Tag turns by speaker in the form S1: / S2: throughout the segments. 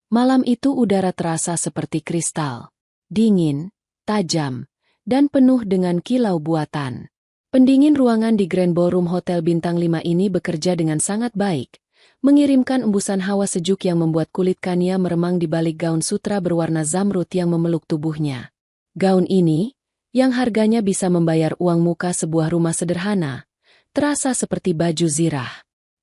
S1: Malam itu udara terasa seperti kristal. Dingin, tajam, dan penuh dengan kilau buatan. Pendingin ruangan di Grand Ballroom Hotel Bintang 5 ini bekerja dengan sangat baik, mengirimkan embusan hawa sejuk yang membuat kulit Kania meremang di balik gaun sutra berwarna zamrud yang memeluk tubuhnya. Gaun ini, yang harganya bisa membayar uang muka sebuah rumah sederhana, terasa seperti baju zirah.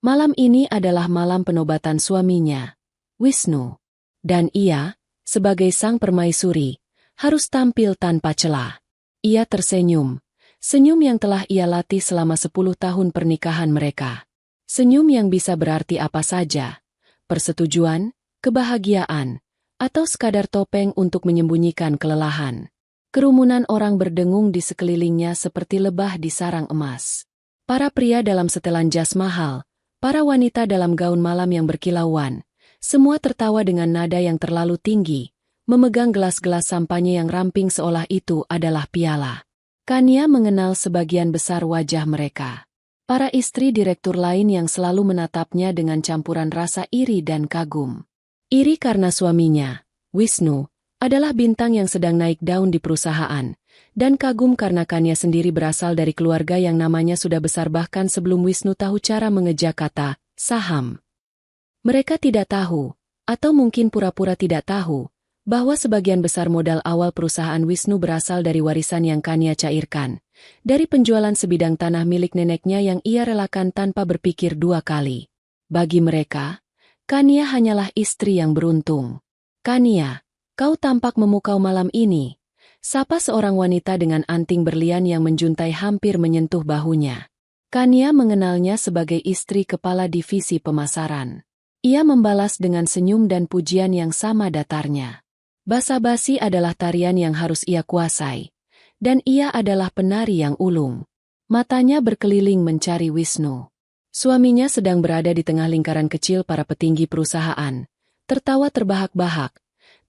S1: Malam ini adalah malam penobatan suaminya, Wisnu. Dan ia, sebagai sang permaisuri, harus tampil tanpa celah. Ia tersenyum. Senyum yang telah ia latih selama 10 tahun pernikahan mereka. Senyum yang bisa berarti apa saja. Persetujuan, kebahagiaan, atau sekadar topeng untuk menyembunyikan kelelahan. Kerumunan orang berdengung di sekelilingnya seperti lebah di sarang emas. Para pria dalam setelan jas mahal, para wanita dalam gaun malam yang berkilauan, semua tertawa dengan nada yang terlalu tinggi, memegang gelas-gelas sampanye yang ramping seolah itu adalah piala. Kania mengenal sebagian besar wajah mereka. Para istri direktur lain yang selalu menatapnya dengan campuran rasa iri dan kagum. Iri karena suaminya, Wisnu, adalah bintang yang sedang naik daun di perusahaan, dan kagum karena Kania sendiri berasal dari keluarga yang namanya sudah besar bahkan sebelum Wisnu tahu cara mengejak kata saham. Mereka tidak tahu, atau mungkin pura-pura tidak tahu, bahwa sebagian besar modal awal perusahaan Wisnu berasal dari warisan yang Kania cairkan, dari penjualan sebidang tanah milik neneknya yang ia relakan tanpa berpikir dua kali. Bagi mereka, Kania hanyalah istri yang beruntung. "Kania, kau tampak memukau malam ini," sapa seorang wanita dengan anting berlian yang menjuntai hampir menyentuh bahunya. Kania mengenalnya sebagai istri kepala divisi pemasaran. Ia membalas dengan senyum dan pujian yang sama datarnya. Basa-basi adalah tarian yang harus ia kuasai, dan ia adalah penari yang ulung. Matanya berkeliling mencari Wisnu. Suaminya sedang berada di tengah lingkaran kecil para petinggi perusahaan, tertawa terbahak-bahak.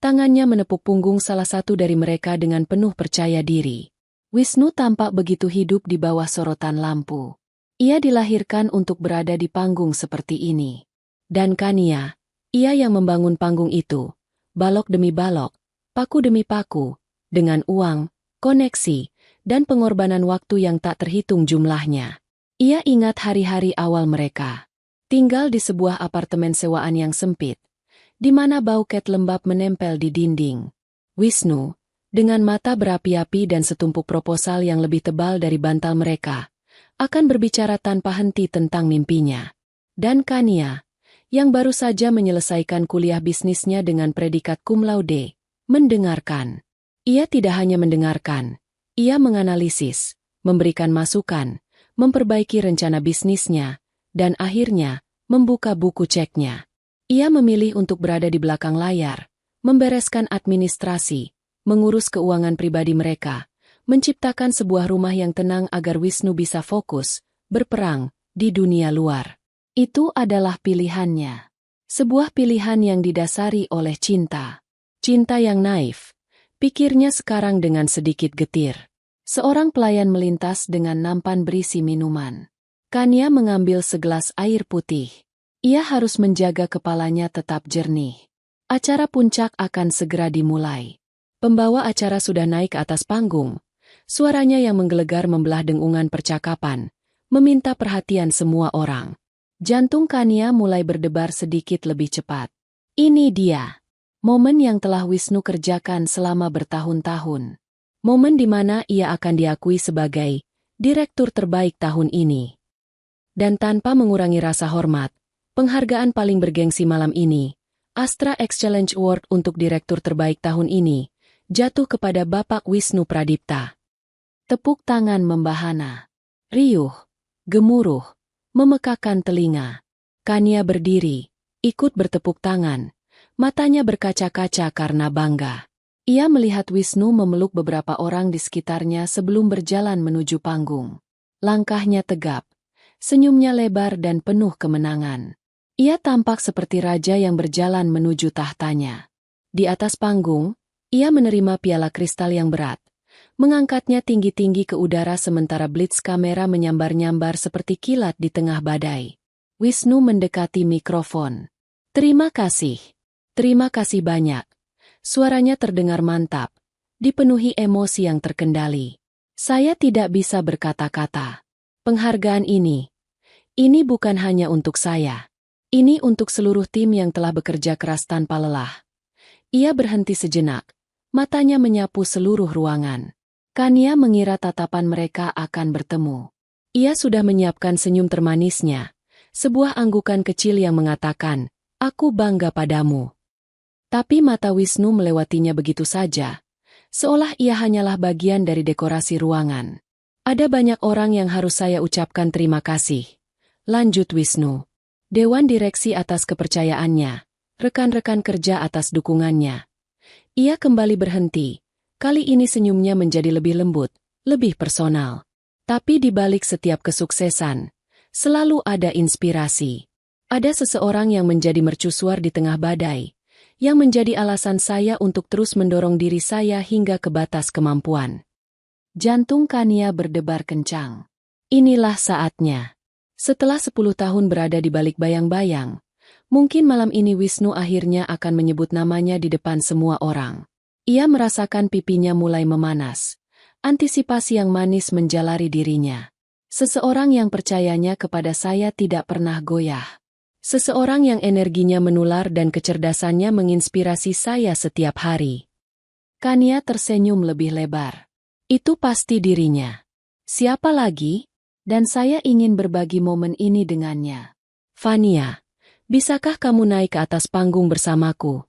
S1: Tangannya menepuk punggung salah satu dari mereka dengan penuh percaya diri. Wisnu tampak begitu hidup di bawah sorotan lampu. Ia dilahirkan untuk berada di panggung seperti ini. Dan Kania, ia yang membangun panggung itu. Balok demi balok, paku demi paku, dengan uang, koneksi, dan pengorbanan waktu yang tak terhitung jumlahnya. Ia ingat hari-hari awal mereka. Tinggal di sebuah apartemen sewaan yang sempit, di mana bau cat lembab menempel di dinding. Wisnu, dengan mata berapi-api dan setumpuk proposal yang lebih tebal dari bantal mereka, akan berbicara tanpa henti tentang mimpinya. Dan Kania, yang baru saja menyelesaikan kuliah bisnisnya dengan predikat cum laude, mendengarkan. Ia tidak hanya mendengarkan, ia menganalisis, memberikan masukan, memperbaiki rencana bisnisnya, dan akhirnya, membuka buku ceknya. Ia memilih untuk berada di belakang layar, membereskan administrasi, mengurus keuangan pribadi mereka, menciptakan sebuah rumah yang tenang agar Wisnu bisa fokus, berperang, di dunia luar. Itu adalah pilihannya. Sebuah pilihan yang didasari oleh cinta. Cinta yang naif. Pikirnya sekarang dengan sedikit getir. Seorang pelayan melintas dengan nampan berisi minuman. Kania mengambil segelas air putih. Ia harus menjaga kepalanya tetap jernih. Acara puncak akan segera dimulai. Pembawa acara sudah naik ke atas panggung. Suaranya yang menggelegar membelah dengungan percakapan, meminta perhatian semua orang. Jantung Kania mulai berdebar sedikit lebih cepat. Ini dia. Momen yang telah Wisnu kerjakan selama bertahun-tahun. Momen di mana ia akan diakui sebagai direktur terbaik tahun ini. Dan tanpa mengurangi rasa hormat, penghargaan paling bergengsi malam ini, Astra Excellence Award untuk direktur terbaik tahun ini, jatuh kepada Bapak Wisnu Pradipta. Tepuk tangan membahana. Riuh, gemuruh, memekakan telinga. Kania berdiri, ikut bertepuk tangan. Matanya berkaca-kaca karena bangga. Ia melihat Wisnu memeluk beberapa orang di sekitarnya sebelum berjalan menuju panggung. Langkahnya tegap, senyumnya lebar dan penuh kemenangan. Ia tampak seperti raja yang berjalan menuju tahtanya. Di atas panggung, ia menerima piala kristal yang berat, mengangkatnya tinggi-tinggi ke udara sementara blitz kamera menyambar-nyambar seperti kilat di tengah badai. Wisnu mendekati mikrofon. Terima kasih. Terima kasih banyak. Suaranya terdengar mantap, dipenuhi emosi yang terkendali. Saya tidak bisa berkata-kata. Penghargaan ini bukan hanya untuk saya. Ini untuk seluruh tim yang telah bekerja keras tanpa lelah. Ia berhenti sejenak, matanya menyapu seluruh ruangan. Kania mengira tatapan mereka akan bertemu. Ia sudah menyiapkan senyum termanisnya, sebuah anggukan kecil yang mengatakan, "Aku bangga padamu." Tapi mata Wisnu melewatinya begitu saja, seolah ia hanyalah bagian dari dekorasi ruangan. Ada banyak orang yang harus saya ucapkan terima kasih. Lanjut Wisnu. Dewan direksi atas kepercayaannya, rekan-rekan kerja atas dukungannya. Ia kembali berhenti. Kali ini senyumnya menjadi lebih lembut, lebih personal. Tapi di balik setiap kesuksesan, selalu ada inspirasi. Ada seseorang yang menjadi mercusuar di tengah badai, yang menjadi alasan saya untuk terus mendorong diri saya hingga ke batas kemampuan. Jantung Kania berdebar kencang. Inilah saatnya. Setelah 10 tahun berada di balik bayang-bayang, mungkin malam ini Wisnu akhirnya akan menyebut namanya di depan semua orang. Ia merasakan pipinya mulai memanas. Antisipasi yang manis menjalari dirinya. Seseorang yang percayanya kepada saya tidak pernah goyah. Seseorang yang energinya menular dan kecerdasannya menginspirasi saya setiap hari. Kania tersenyum lebih lebar. Itu pasti dirinya. Siapa lagi? Dan saya ingin berbagi momen ini dengannya. Fania, bisakah kamu naik ke atas panggung bersamaku?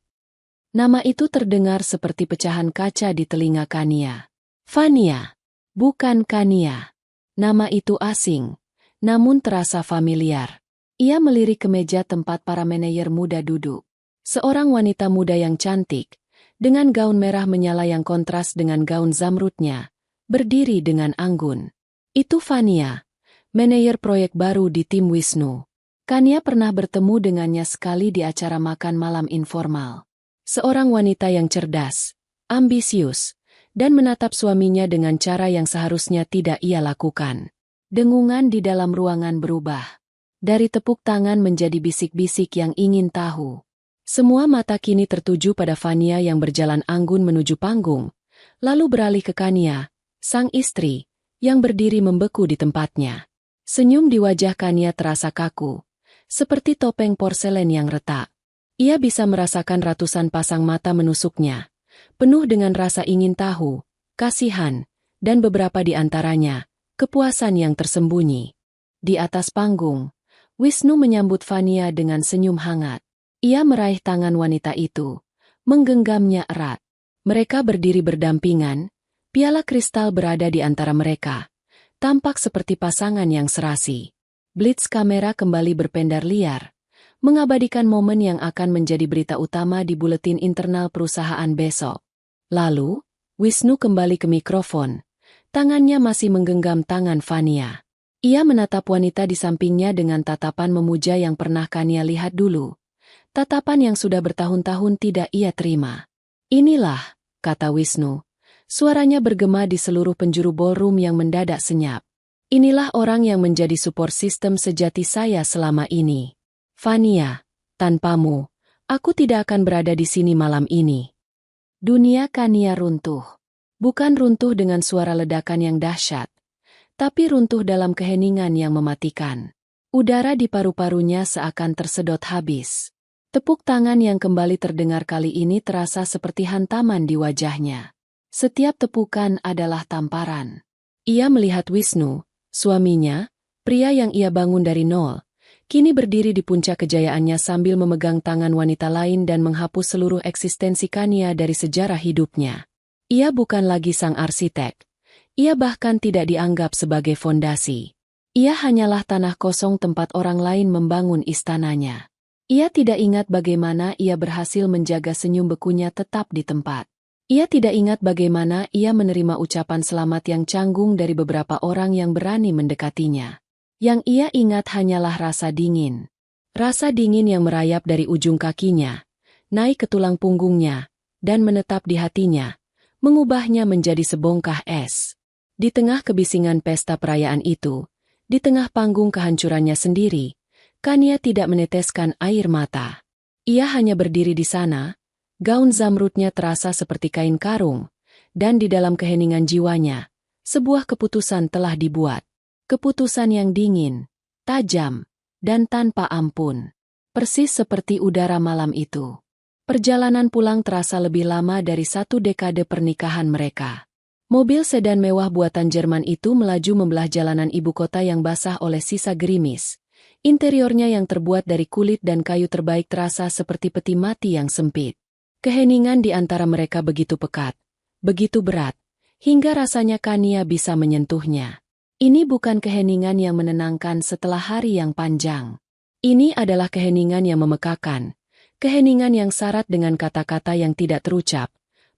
S1: Nama itu terdengar seperti pecahan kaca di telinga Kania. Fania, bukan Kania. Nama itu asing, namun terasa familiar. Ia melirik ke meja tempat para manajer muda duduk. Seorang wanita muda yang cantik, dengan gaun merah menyala yang kontras dengan gaun zamrudnya, berdiri dengan anggun. Itu Fania, manajer proyek baru di tim Wisnu. Kania pernah bertemu dengannya sekali di acara makan malam informal. Seorang wanita yang cerdas, ambisius, dan menatap suaminya dengan cara yang seharusnya tidak ia lakukan. Dengungan di dalam ruangan berubah. Dari tepuk tangan menjadi bisik-bisik yang ingin tahu. Semua mata kini tertuju pada Fania yang berjalan anggun menuju panggung, lalu beralih ke Kania, sang istri, yang berdiri membeku di tempatnya. Senyum di wajah Kania terasa kaku, seperti topeng porselen yang retak. Ia bisa merasakan ratusan pasang mata menusuknya, penuh dengan rasa ingin tahu, kasihan, dan beberapa di antaranya, kepuasan yang tersembunyi. Di atas panggung, Wisnu menyambut Fania dengan senyum hangat. Ia meraih tangan wanita itu, menggenggamnya erat. Mereka berdiri berdampingan, piala kristal berada di antara mereka. Tampak seperti pasangan yang serasi. Blitz kamera kembali berpendar liar, mengabadikan momen yang akan menjadi berita utama di buletin internal perusahaan besok. Lalu, Wisnu kembali ke mikrofon. Tangannya masih menggenggam tangan Fania. Ia menatap wanita di sampingnya dengan tatapan memuja yang pernah Kania lihat dulu. Tatapan yang sudah bertahun-tahun tidak ia terima. Inilah, kata Wisnu. Suaranya bergema di seluruh penjuru ballroom yang mendadak senyap. Inilah orang yang menjadi support system sejati saya selama ini. Fania, tanpamu, aku tidak akan berada di sini malam ini. Dunia Kania runtuh. Bukan runtuh dengan suara ledakan yang dahsyat, tapi runtuh dalam keheningan yang mematikan. Udara di paru-parunya seakan tersedot habis. Tepuk tangan yang kembali terdengar kali ini terasa seperti hantaman di wajahnya. Setiap tepukan adalah tamparan. Ia melihat Wisnu, suaminya, pria yang ia bangun dari nol, kini berdiri di puncak kejayaannya sambil memegang tangan wanita lain dan menghapus seluruh eksistensi Kania dari sejarah hidupnya. Ia bukan lagi sang arsitek. Ia bahkan tidak dianggap sebagai fondasi. Ia hanyalah tanah kosong tempat orang lain membangun istananya. Ia tidak ingat bagaimana ia berhasil menjaga senyum bekunya tetap di tempat. Ia tidak ingat bagaimana ia menerima ucapan selamat yang canggung dari beberapa orang yang berani mendekatinya. Yang ia ingat hanyalah rasa dingin. Rasa dingin yang merayap dari ujung kakinya, naik ke tulang punggungnya, dan menetap di hatinya, mengubahnya menjadi sebongkah es. Di tengah kebisingan pesta perayaan itu, di tengah panggung kehancurannya sendiri, Kania tidak meneteskan air mata. Ia hanya berdiri di sana, gaun zamrudnya terasa seperti kain karung, dan di dalam keheningan jiwanya, sebuah keputusan telah dibuat. Keputusan yang dingin, tajam, dan tanpa ampun. Persis seperti udara malam itu. Perjalanan pulang terasa lebih lama dari 1 dekade pernikahan mereka. Mobil sedan mewah buatan Jerman itu melaju membelah jalanan ibu kota yang basah oleh sisa gerimis. Interiornya yang terbuat dari kulit dan kayu terbaik terasa seperti peti mati yang sempit. Keheningan di antara mereka begitu pekat, begitu berat, hingga rasanya Kania bisa menyentuhnya. Ini bukan keheningan yang menenangkan setelah hari yang panjang. Ini adalah keheningan yang memekakan, keheningan yang syarat dengan kata-kata yang tidak terucap,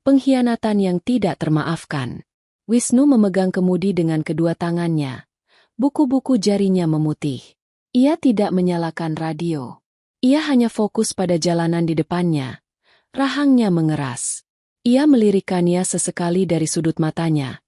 S1: pengkhianatan yang tidak termaafkan. Wisnu memegang kemudi dengan kedua tangannya. Buku-buku jarinya memutih. Ia tidak menyalakan radio. Ia hanya fokus pada jalanan di depannya. Rahangnya mengeras. Ia melirik Kania sesekali dari sudut matanya.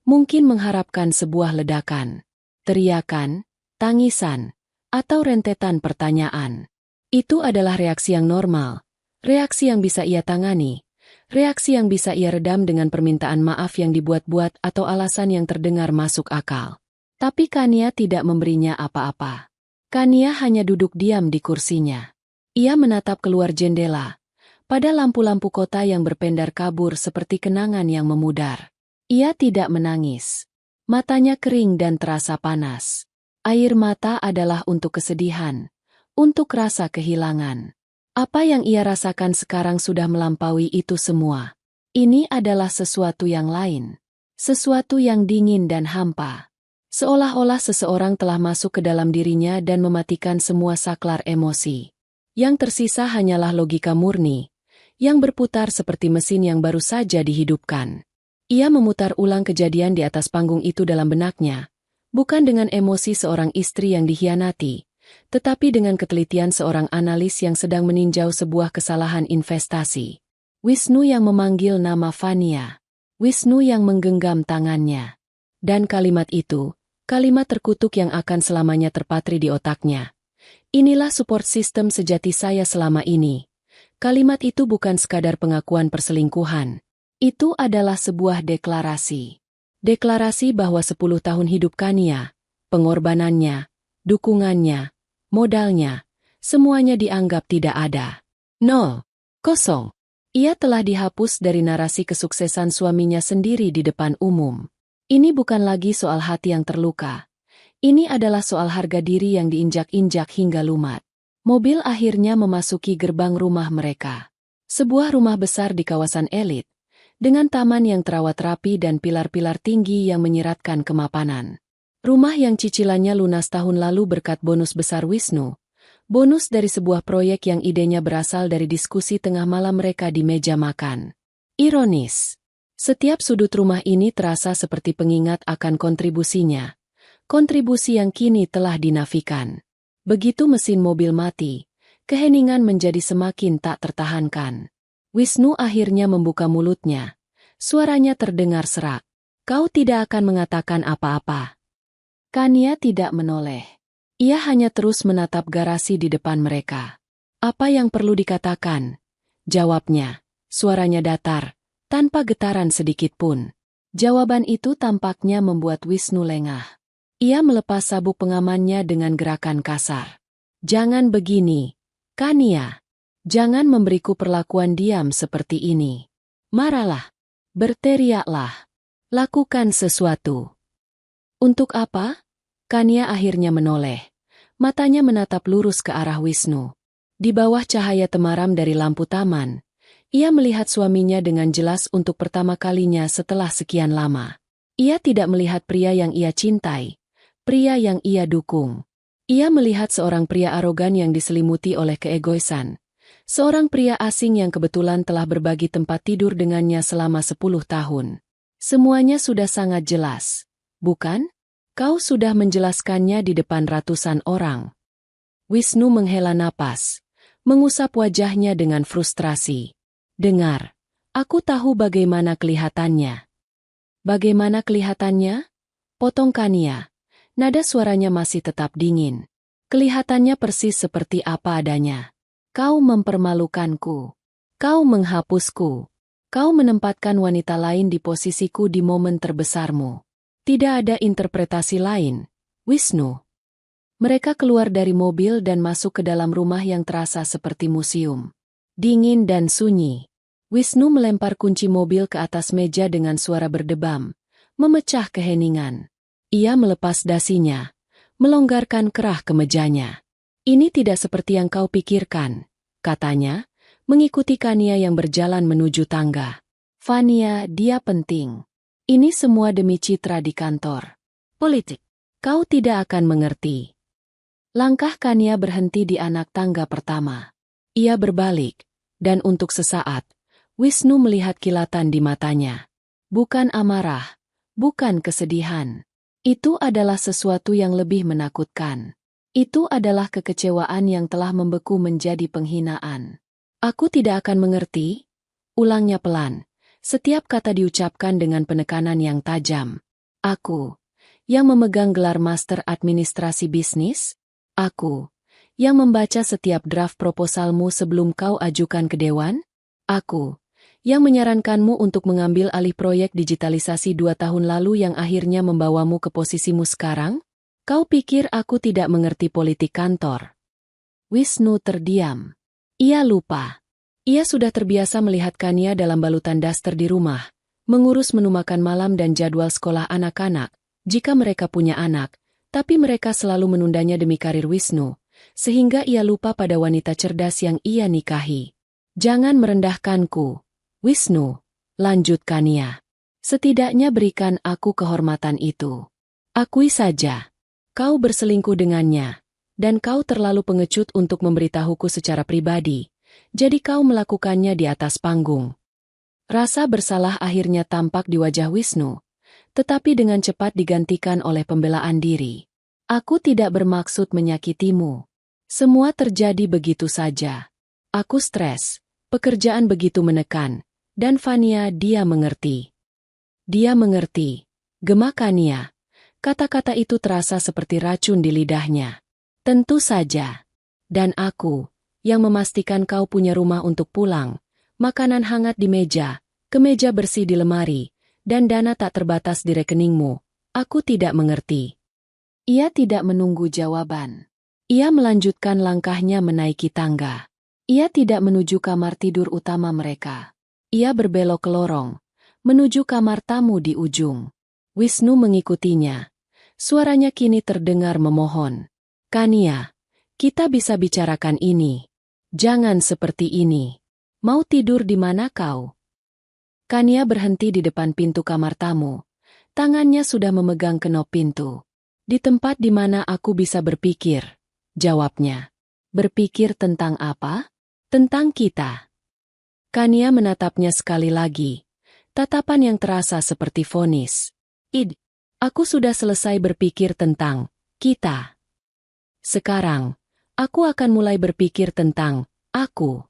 S1: Mungkin mengharapkan sebuah ledakan. Teriakan, tangisan, atau rentetan pertanyaan. Itu adalah reaksi yang normal. Reaksi yang bisa ia tangani. Reaksi yang bisa ia redam dengan permintaan maaf yang dibuat-buat atau alasan yang terdengar masuk akal. Tapi Kania tidak memberinya apa-apa. Kania hanya duduk diam di kursinya. Ia menatap keluar jendela, pada lampu-lampu kota yang berpendar kabur seperti kenangan yang memudar. Ia tidak menangis. Matanya kering dan terasa panas. Air mata adalah untuk kesedihan, untuk rasa kehilangan. Apa yang ia rasakan sekarang sudah melampaui itu semua. Ini adalah sesuatu yang lain. Sesuatu yang dingin dan hampa. Seolah-olah seseorang telah masuk ke dalam dirinya dan mematikan semua saklar emosi. Yang tersisa hanyalah logika murni, yang berputar seperti mesin yang baru saja dihidupkan. Ia memutar ulang kejadian di atas panggung itu dalam benaknya, bukan dengan emosi seorang istri yang dikhianati, tetapi dengan ketelitian seorang analis yang sedang meninjau sebuah kesalahan investasi. Wisnu yang memanggil nama Fania. Wisnu yang menggenggam tangannya. Dan kalimat itu, kalimat terkutuk yang akan selamanya terpatri di otaknya. Inilah support system sejati saya selama ini. Kalimat itu bukan sekadar pengakuan perselingkuhan. Itu adalah sebuah deklarasi. Deklarasi bahwa 10 tahun hidup Kania, pengorbanannya, dukungannya, modalnya, semuanya dianggap tidak ada. Nol. Kosong. Ia telah dihapus dari narasi kesuksesan suaminya sendiri di depan umum. Ini bukan lagi soal hati yang terluka. Ini adalah soal harga diri yang diinjak-injak hingga lumat. Mobil akhirnya memasuki gerbang rumah mereka. Sebuah rumah besar di kawasan elit, dengan taman yang terawat rapi dan pilar-pilar tinggi yang menyiratkan kemapanan. Rumah yang cicilannya lunas tahun lalu berkat bonus besar Wisnu. Bonus dari sebuah proyek yang idenya berasal dari diskusi tengah malam mereka di meja makan. Ironis. Setiap sudut rumah ini terasa seperti pengingat akan kontribusinya. Kontribusi yang kini telah dinafikan. Begitu mesin mobil mati, keheningan menjadi semakin tak tertahankan. Wisnu akhirnya membuka mulutnya. Suaranya terdengar serak. Kau tidak akan mengatakan apa-apa. Kania tidak menoleh. Ia hanya terus menatap garasi di depan mereka. Apa yang perlu dikatakan? Jawabnya. Suaranya datar, tanpa getaran sedikit pun. Jawaban itu tampaknya membuat Wisnu lengah. Ia melepas sabuk pengamannya dengan gerakan kasar. Jangan begini, Kania. Jangan memberiku perlakuan diam seperti ini. Marahlah. Berteriaklah. Lakukan sesuatu. Untuk apa? Kania akhirnya menoleh. Matanya menatap lurus ke arah Wisnu. Di bawah cahaya temaram dari lampu taman, ia melihat suaminya dengan jelas untuk pertama kalinya setelah sekian lama. Ia tidak melihat pria yang ia cintai, pria yang ia dukung. Ia melihat seorang pria arogan yang diselimuti oleh keegoisan. Seorang pria asing yang kebetulan telah berbagi tempat tidur dengannya selama 10 tahun. Semuanya sudah sangat jelas, bukan? Kau sudah menjelaskannya di depan ratusan orang. Wisnu menghela napas, mengusap wajahnya dengan frustrasi. Dengar, aku tahu bagaimana kelihatannya. Bagaimana kelihatannya? Potong Kania. Nada suaranya masih tetap dingin. Kelihatannya persis seperti apa adanya. Kau mempermalukanku. Kau menghapusku. Kau menempatkan wanita lain di posisiku di momen terbesarmu. Tidak ada interpretasi lain, Wisnu. Mereka keluar dari mobil dan masuk ke dalam rumah yang terasa seperti museum. Dingin dan sunyi. Wisnu melempar kunci mobil ke atas meja dengan suara berdebam, memecah keheningan. Ia melepas dasinya, melonggarkan kerah kemejanya. Ini tidak seperti yang kau pikirkan, katanya, mengikuti Kania yang berjalan menuju tangga. Fania, dia penting. Ini semua demi citra di kantor. Politik. Kau tidak akan mengerti. Langkah Kania berhenti di anak tangga pertama. Ia berbalik, dan untuk sesaat, Wisnu melihat kilatan di matanya. Bukan amarah, bukan kesedihan. Itu adalah sesuatu yang lebih menakutkan. Itu adalah kekecewaan yang telah membeku menjadi penghinaan. Aku tidak akan mengerti, ulangnya pelan. Setiap kata diucapkan dengan penekanan yang tajam. Aku, yang memegang gelar Master Administrasi Bisnis. Aku, yang membaca setiap draft proposalmu sebelum kau ajukan ke Dewan. Aku, yang menyarankanmu untuk mengambil alih proyek digitalisasi 2 tahun lalu yang akhirnya membawamu ke posisimu sekarang. Kau pikir aku tidak mengerti politik kantor? Wisnu terdiam. Ia lupa. Ia sudah terbiasa melihat Kania dalam balutan daster di rumah, mengurus menu makan malam dan jadwal sekolah anak-anak, jika mereka punya anak, tapi mereka selalu menundanya demi karir Wisnu, sehingga ia lupa pada wanita cerdas yang ia nikahi. Jangan merendahkanku, Wisnu, lanjut Kania. Setidaknya berikan aku kehormatan itu. Akui saja, kau berselingkuh dengannya, dan kau terlalu pengecut untuk memberitahuku secara pribadi. Jadi kau melakukannya di atas panggung. Rasa bersalah akhirnya tampak di wajah Wisnu, tetapi dengan cepat digantikan oleh pembelaan diri. Aku tidak bermaksud menyakitimu. Semua terjadi begitu saja. Aku stres, pekerjaan begitu menekan, dan Fania dia mengerti. Dia mengerti. Gema Kania. Kata-kata itu terasa seperti racun di lidahnya. Tentu saja. Dan aku, yang memastikan kau punya rumah untuk pulang, makanan hangat di meja, kemeja bersih di lemari, dan dana tak terbatas di rekeningmu, aku tidak mengerti. Ia tidak menunggu jawaban. Ia melanjutkan langkahnya menaiki tangga. Ia tidak menuju kamar tidur utama mereka. Ia berbelok ke lorong, menuju kamar tamu di ujung. Wisnu mengikutinya. Suaranya kini terdengar memohon. Kania, kita bisa bicarakan ini. Jangan seperti ini. Mau tidur di mana kau? Kania berhenti di depan pintu kamar tamu. Tangannya sudah memegang kenop pintu. Di tempat di mana aku bisa berpikir, jawabnya. Berpikir tentang apa? Tentang kita. Kania menatapnya sekali lagi. Tatapan yang terasa seperti vonis. Aku sudah selesai berpikir tentang kita. Sekarang, aku akan mulai berpikir tentang aku.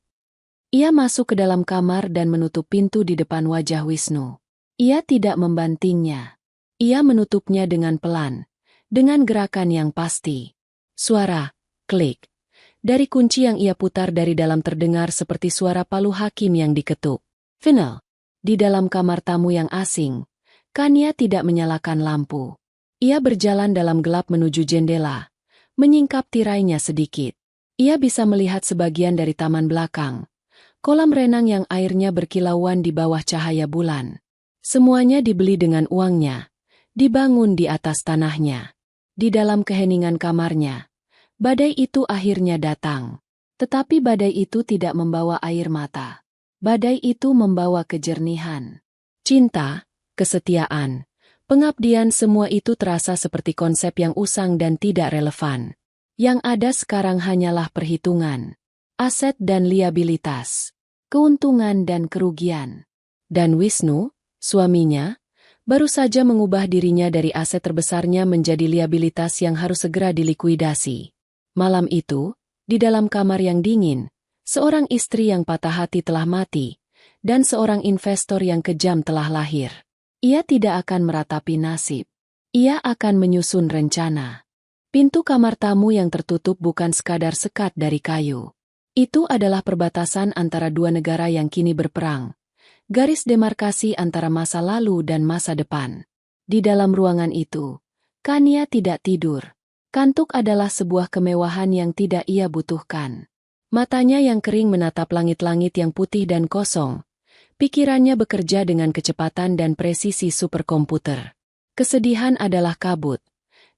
S1: Ia masuk ke dalam kamar dan menutup pintu di depan wajah Wisnu. Ia tidak membantingnya. Ia menutupnya dengan pelan, dengan gerakan yang pasti. Suara, klik. Dari kunci yang ia putar dari dalam terdengar seperti suara palu hakim yang diketuk. Final. Di dalam kamar tamu yang asing, Kania tidak menyalakan lampu. Ia berjalan dalam gelap menuju jendela, menyingkap tirainya sedikit. Ia bisa melihat sebagian dari taman belakang. Kolam renang yang airnya berkilauan di bawah cahaya bulan. Semuanya dibeli dengan uangnya. Dibangun di atas tanahnya. Di dalam keheningan kamarnya. Badai itu akhirnya datang. Tetapi badai itu tidak membawa air mata. Badai itu membawa kejernihan. Cinta, kesetiaan, pengabdian, semua itu terasa seperti konsep yang usang dan tidak relevan. Yang ada sekarang hanyalah perhitungan, aset dan liabilitas, keuntungan dan kerugian. Dan Wisnu, suaminya, baru saja mengubah dirinya dari aset terbesarnya menjadi liabilitas yang harus segera dilikuidasi. Malam itu, di dalam kamar yang dingin, seorang istri yang patah hati telah mati, dan seorang investor yang kejam telah lahir. Ia tidak akan meratapi nasib. Ia akan menyusun rencana. Pintu kamar tamu yang tertutup bukan sekadar sekat dari kayu. Itu adalah perbatasan antara dua negara yang kini berperang. Garis demarkasi antara masa lalu dan masa depan. Di dalam ruangan itu, Kania tidak tidur. Kantuk adalah sebuah kemewahan yang tidak ia butuhkan. Matanya yang kering menatap langit-langit yang putih dan kosong. Pikirannya bekerja dengan kecepatan dan presisi superkomputer. Kesedihan adalah kabut,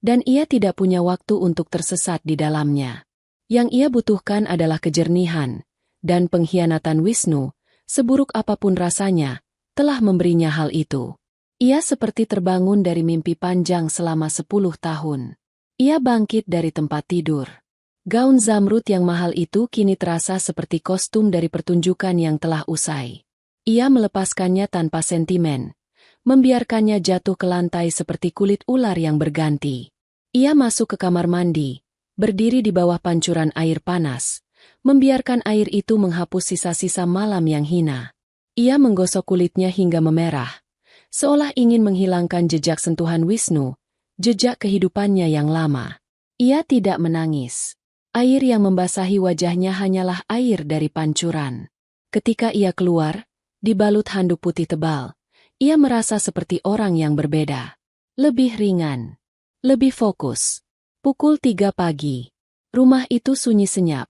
S1: dan ia tidak punya waktu untuk tersesat di dalamnya. Yang ia butuhkan adalah kejernihan, dan pengkhianatan Wisnu, seburuk apapun rasanya, telah memberinya hal itu. Ia seperti terbangun dari mimpi panjang selama 10 tahun. Ia bangkit dari tempat tidur. Gaun zamrud yang mahal itu kini terasa seperti kostum dari pertunjukan yang telah usai. Ia melepaskannya tanpa sentimen, membiarkannya jatuh ke lantai seperti kulit ular yang berganti. Ia masuk ke kamar mandi, berdiri di bawah pancuran air panas, membiarkan air itu menghapus sisa-sisa malam yang hina. Ia menggosok kulitnya hingga memerah, seolah ingin menghilangkan jejak sentuhan Wisnu, jejak kehidupannya yang lama. Ia tidak menangis. Air yang membasahi wajahnya hanyalah air dari pancuran. Ketika ia keluar, dibalut handuk putih tebal, ia merasa seperti orang yang berbeda. Lebih ringan. Lebih fokus. Pukul 3 pagi. Rumah itu sunyi senyap.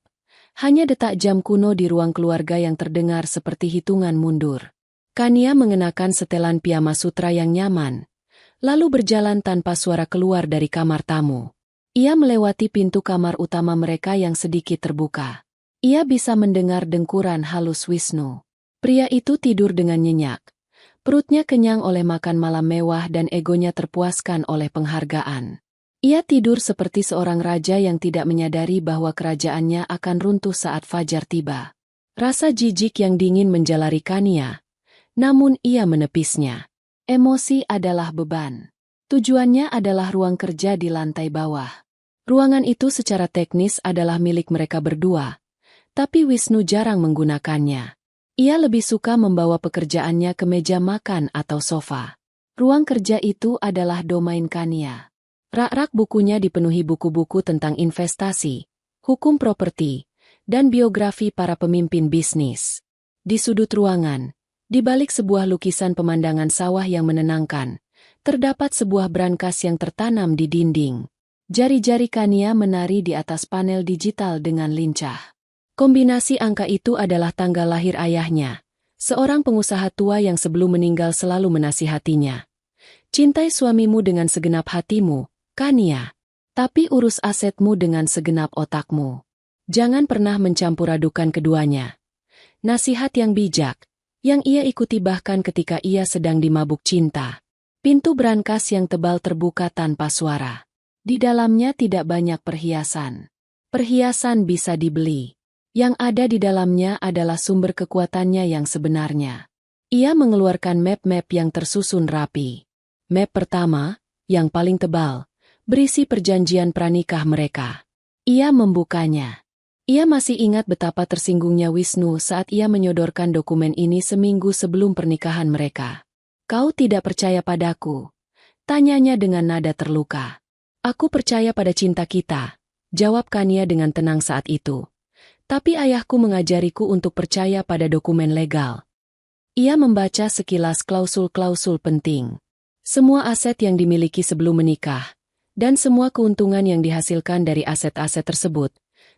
S1: Hanya detak jam kuno di ruang keluarga yang terdengar seperti hitungan mundur. Kania mengenakan setelan piyama sutra yang nyaman, lalu berjalan tanpa suara keluar dari kamar tamu. Ia melewati pintu kamar utama mereka yang sedikit terbuka. Ia bisa mendengar dengkuran halus Wisnu. Pria itu tidur dengan nyenyak. Perutnya kenyang oleh makan malam mewah dan egonya terpuaskan oleh penghargaan. Ia tidur seperti seorang raja yang tidak menyadari bahwa kerajaannya akan runtuh saat fajar tiba. Rasa jijik yang dingin menjalari Kania, namun ia menepisnya. Emosi adalah beban. Tujuannya adalah ruang kerja di lantai bawah. Ruangan itu secara teknis adalah milik mereka berdua, tapi Wisnu jarang menggunakannya. Ia lebih suka membawa pekerjaannya ke meja makan atau sofa. Ruang kerja itu adalah domain Kania. Rak-rak bukunya dipenuhi buku-buku tentang investasi, hukum properti, dan biografi para pemimpin bisnis. Di sudut ruangan, di balik sebuah lukisan pemandangan sawah yang menenangkan, terdapat sebuah brankas yang tertanam di dinding. Jari-jari Kania menari di atas panel digital dengan lincah. Kombinasi angka itu adalah tanggal lahir ayahnya, seorang pengusaha tua yang sebelum meninggal selalu menasihatinya. Cintai suamimu dengan segenap hatimu, Kania. Tapi urus asetmu dengan segenap otakmu. Jangan pernah mencampur adukan keduanya. Nasihat yang bijak, yang ia ikuti bahkan ketika ia sedang dimabuk cinta. Pintu brankas yang tebal terbuka tanpa suara. Di dalamnya tidak banyak perhiasan. Perhiasan bisa dibeli. Yang ada di dalamnya adalah sumber kekuatannya yang sebenarnya. Ia mengeluarkan map-map yang tersusun rapi. Map pertama, yang paling tebal, berisi perjanjian pranikah mereka. Ia membukanya. Ia masih ingat betapa tersinggungnya Wisnu saat ia menyodorkan dokumen ini seminggu sebelum pernikahan mereka. Kau tidak percaya padaku? Tanyanya dengan nada terluka. Aku percaya pada cinta kita, jawab Kania dengan tenang saat itu. Tapi ayahku mengajariku untuk percaya pada dokumen legal. Ia membaca sekilas klausul-klausul penting. Semua aset yang dimiliki sebelum menikah, dan semua keuntungan yang dihasilkan dari aset-aset tersebut,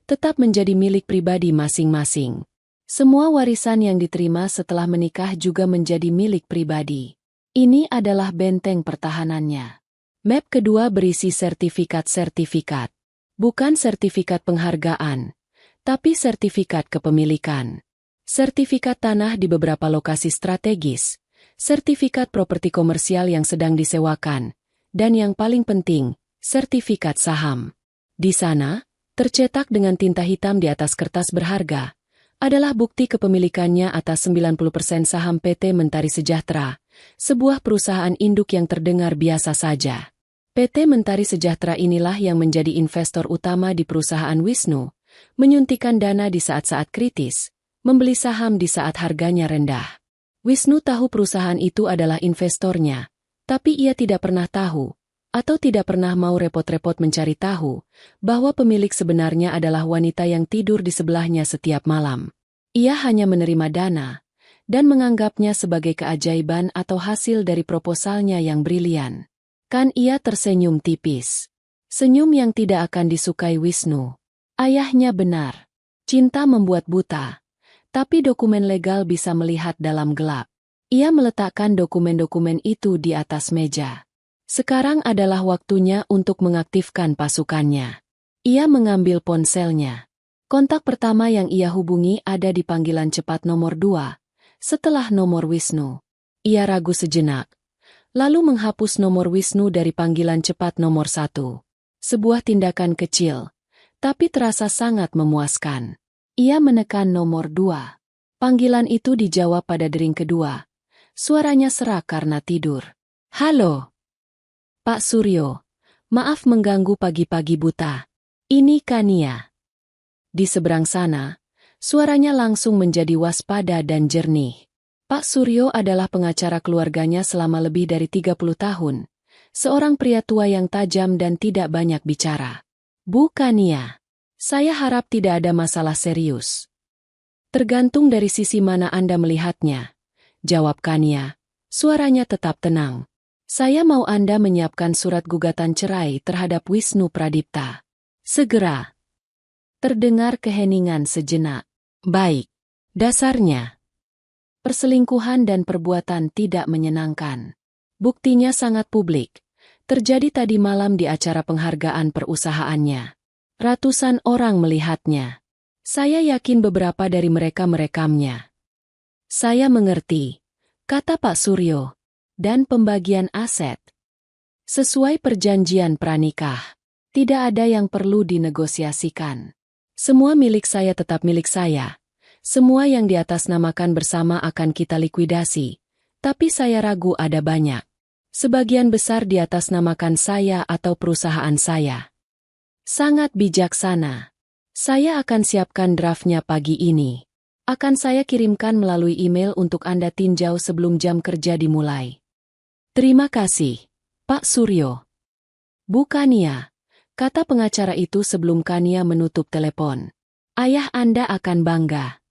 S1: tetap menjadi milik pribadi masing-masing. Semua warisan yang diterima setelah menikah juga menjadi milik pribadi. Ini adalah benteng pertahanannya. Map kedua berisi sertifikat-sertifikat. Bukan sertifikat penghargaan, tapi sertifikat kepemilikan. Sertifikat tanah di beberapa lokasi strategis, sertifikat properti komersial yang sedang disewakan, dan yang paling penting, sertifikat saham. Di sana, tercetak dengan tinta hitam di atas kertas berharga, adalah bukti kepemilikannya atas 90% saham PT Mentari Sejahtera, sebuah perusahaan induk yang terdengar biasa saja. PT Mentari Sejahtera inilah yang menjadi investor utama di perusahaan Wisnu, menyuntikkan dana di saat-saat kritis, membeli saham di saat harganya rendah. Wisnu tahu perusahaan itu adalah investornya, tapi ia tidak pernah tahu Atau tidak pernah mau repot-repot mencari tahu bahwa pemilik sebenarnya adalah wanita yang tidur di sebelahnya setiap malam. Ia hanya menerima dana dan menganggapnya sebagai keajaiban atau hasil dari proposalnya yang brilian. Kan ia tersenyum tipis. Senyum yang tidak akan disukai Wisnu. Ayahnya benar. Cinta membuat buta. Tapi dokumen legal bisa melihat dalam gelap. Ia meletakkan dokumen-dokumen itu di atas meja. Sekarang adalah waktunya untuk mengaktifkan pasukannya. Ia mengambil ponselnya. Kontak pertama yang ia hubungi ada di panggilan cepat nomor 2, setelah nomor Wisnu. Ia ragu sejenak, lalu menghapus nomor Wisnu dari panggilan cepat nomor 1. Sebuah tindakan kecil, tapi terasa sangat memuaskan. Ia menekan nomor 2. Panggilan itu dijawab pada dering kedua. Suaranya serak karena tidur. Halo, Pak Suryo. Maaf mengganggu pagi-pagi buta. Ini Kania. Di seberang sana, suaranya langsung menjadi waspada dan jernih. Pak Suryo adalah pengacara keluarganya selama lebih dari 30 tahun. Seorang pria tua yang tajam dan tidak banyak bicara. Bu Kania, saya harap tidak ada masalah serius. Tergantung dari sisi mana Anda melihatnya, jawab Kania. Suaranya tetap tenang. Saya mau Anda menyiapkan surat gugatan cerai terhadap Wisnu Pradipta. Segera. Terdengar keheningan sejenak. Baik. Dasarnya. Perselingkuhan dan perbuatan tidak menyenangkan. Buktinya sangat publik. Terjadi tadi malam di acara penghargaan perusahaannya. Ratusan orang melihatnya. Saya yakin beberapa dari mereka merekamnya. Saya mengerti, kata Pak Suryo. Dan pembagian aset. Sesuai perjanjian pranikah, tidak ada yang perlu dinegosiasikan. Semua milik saya tetap milik saya. Semua yang diatasnamakan bersama akan kita likuidasi. Tapi saya ragu ada banyak. Sebagian besar diatasnamakan saya atau perusahaan saya. Sangat bijaksana. Saya akan siapkan draftnya pagi ini. Akan saya kirimkan melalui email untuk Anda tinjau sebelum jam kerja dimulai. Terima kasih, Pak Suryo. Bu Kania, kata pengacara itu sebelum Kania menutup telepon. Ayah Anda akan bangga.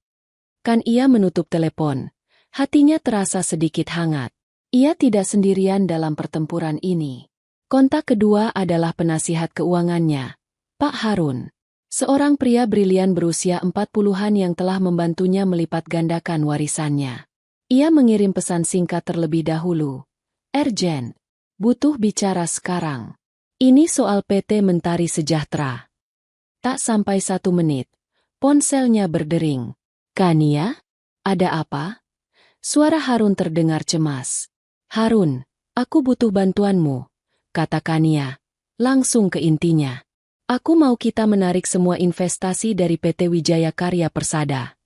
S1: Kan ia menutup telepon. Hatinya terasa sedikit hangat. Ia tidak sendirian dalam pertempuran ini. Kontak kedua adalah penasihat keuangannya, Pak Harun. Seorang pria brilian berusia 40-an yang telah membantunya melipat gandakan warisannya. Ia mengirim pesan singkat terlebih dahulu. Urgent. Butuh bicara sekarang. Ini soal PT Mentari Sejahtera. Tak sampai 1 menit. Ponselnya berdering. Kania? Ada apa? Suara Harun terdengar cemas. Harun, aku butuh bantuanmu, kata Kania. Langsung ke intinya. Aku mau kita menarik semua investasi dari PT Wijaya Karya Persada.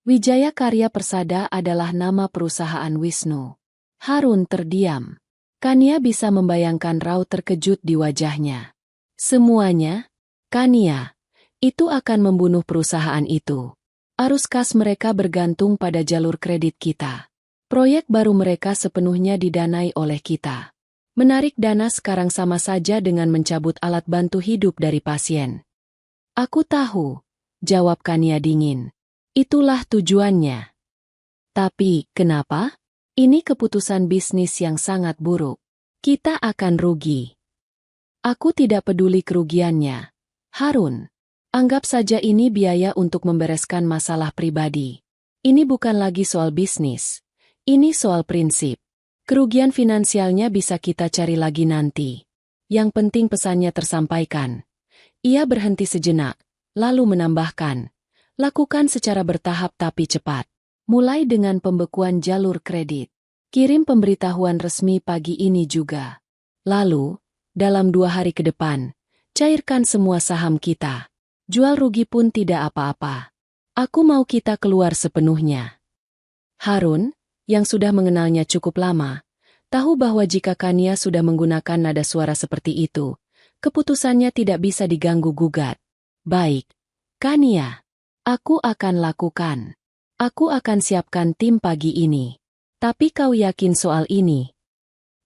S1: Wijaya Karya Persada adalah nama perusahaan Wisnu. Harun terdiam. Kania bisa membayangkan raut terkejut di wajahnya. Semuanya? Kania, itu akan membunuh perusahaan itu. Arus kas mereka bergantung pada jalur kredit kita. Proyek baru mereka sepenuhnya didanai oleh kita. Menarik dana sekarang sama saja dengan mencabut alat bantu hidup dari pasien. Aku tahu, jawab Kania dingin. Itulah tujuannya. Tapi, kenapa? Ini keputusan bisnis yang sangat buruk. Kita akan rugi. Aku tidak peduli kerugiannya. Harun, anggap saja ini biaya untuk membereskan masalah pribadi. Ini bukan lagi soal bisnis. Ini soal prinsip. Kerugian finansialnya bisa kita cari lagi nanti. Yang penting pesannya tersampaikan. Ia berhenti sejenak, lalu menambahkan. Lakukan secara bertahap tapi cepat. Mulai dengan pembekuan jalur kredit. Kirim pemberitahuan resmi pagi ini juga. Lalu, dalam 2 hari ke depan, cairkan semua saham kita. Jual rugi pun tidak apa-apa. Aku mau kita keluar sepenuhnya. Harun, yang sudah mengenalnya cukup lama, tahu bahwa jika Kania sudah menggunakan nada suara seperti itu, keputusannya tidak bisa diganggu-gugat. Baik, Kania, aku akan lakukan. Aku akan siapkan tim pagi ini. Tapi kau yakin soal ini?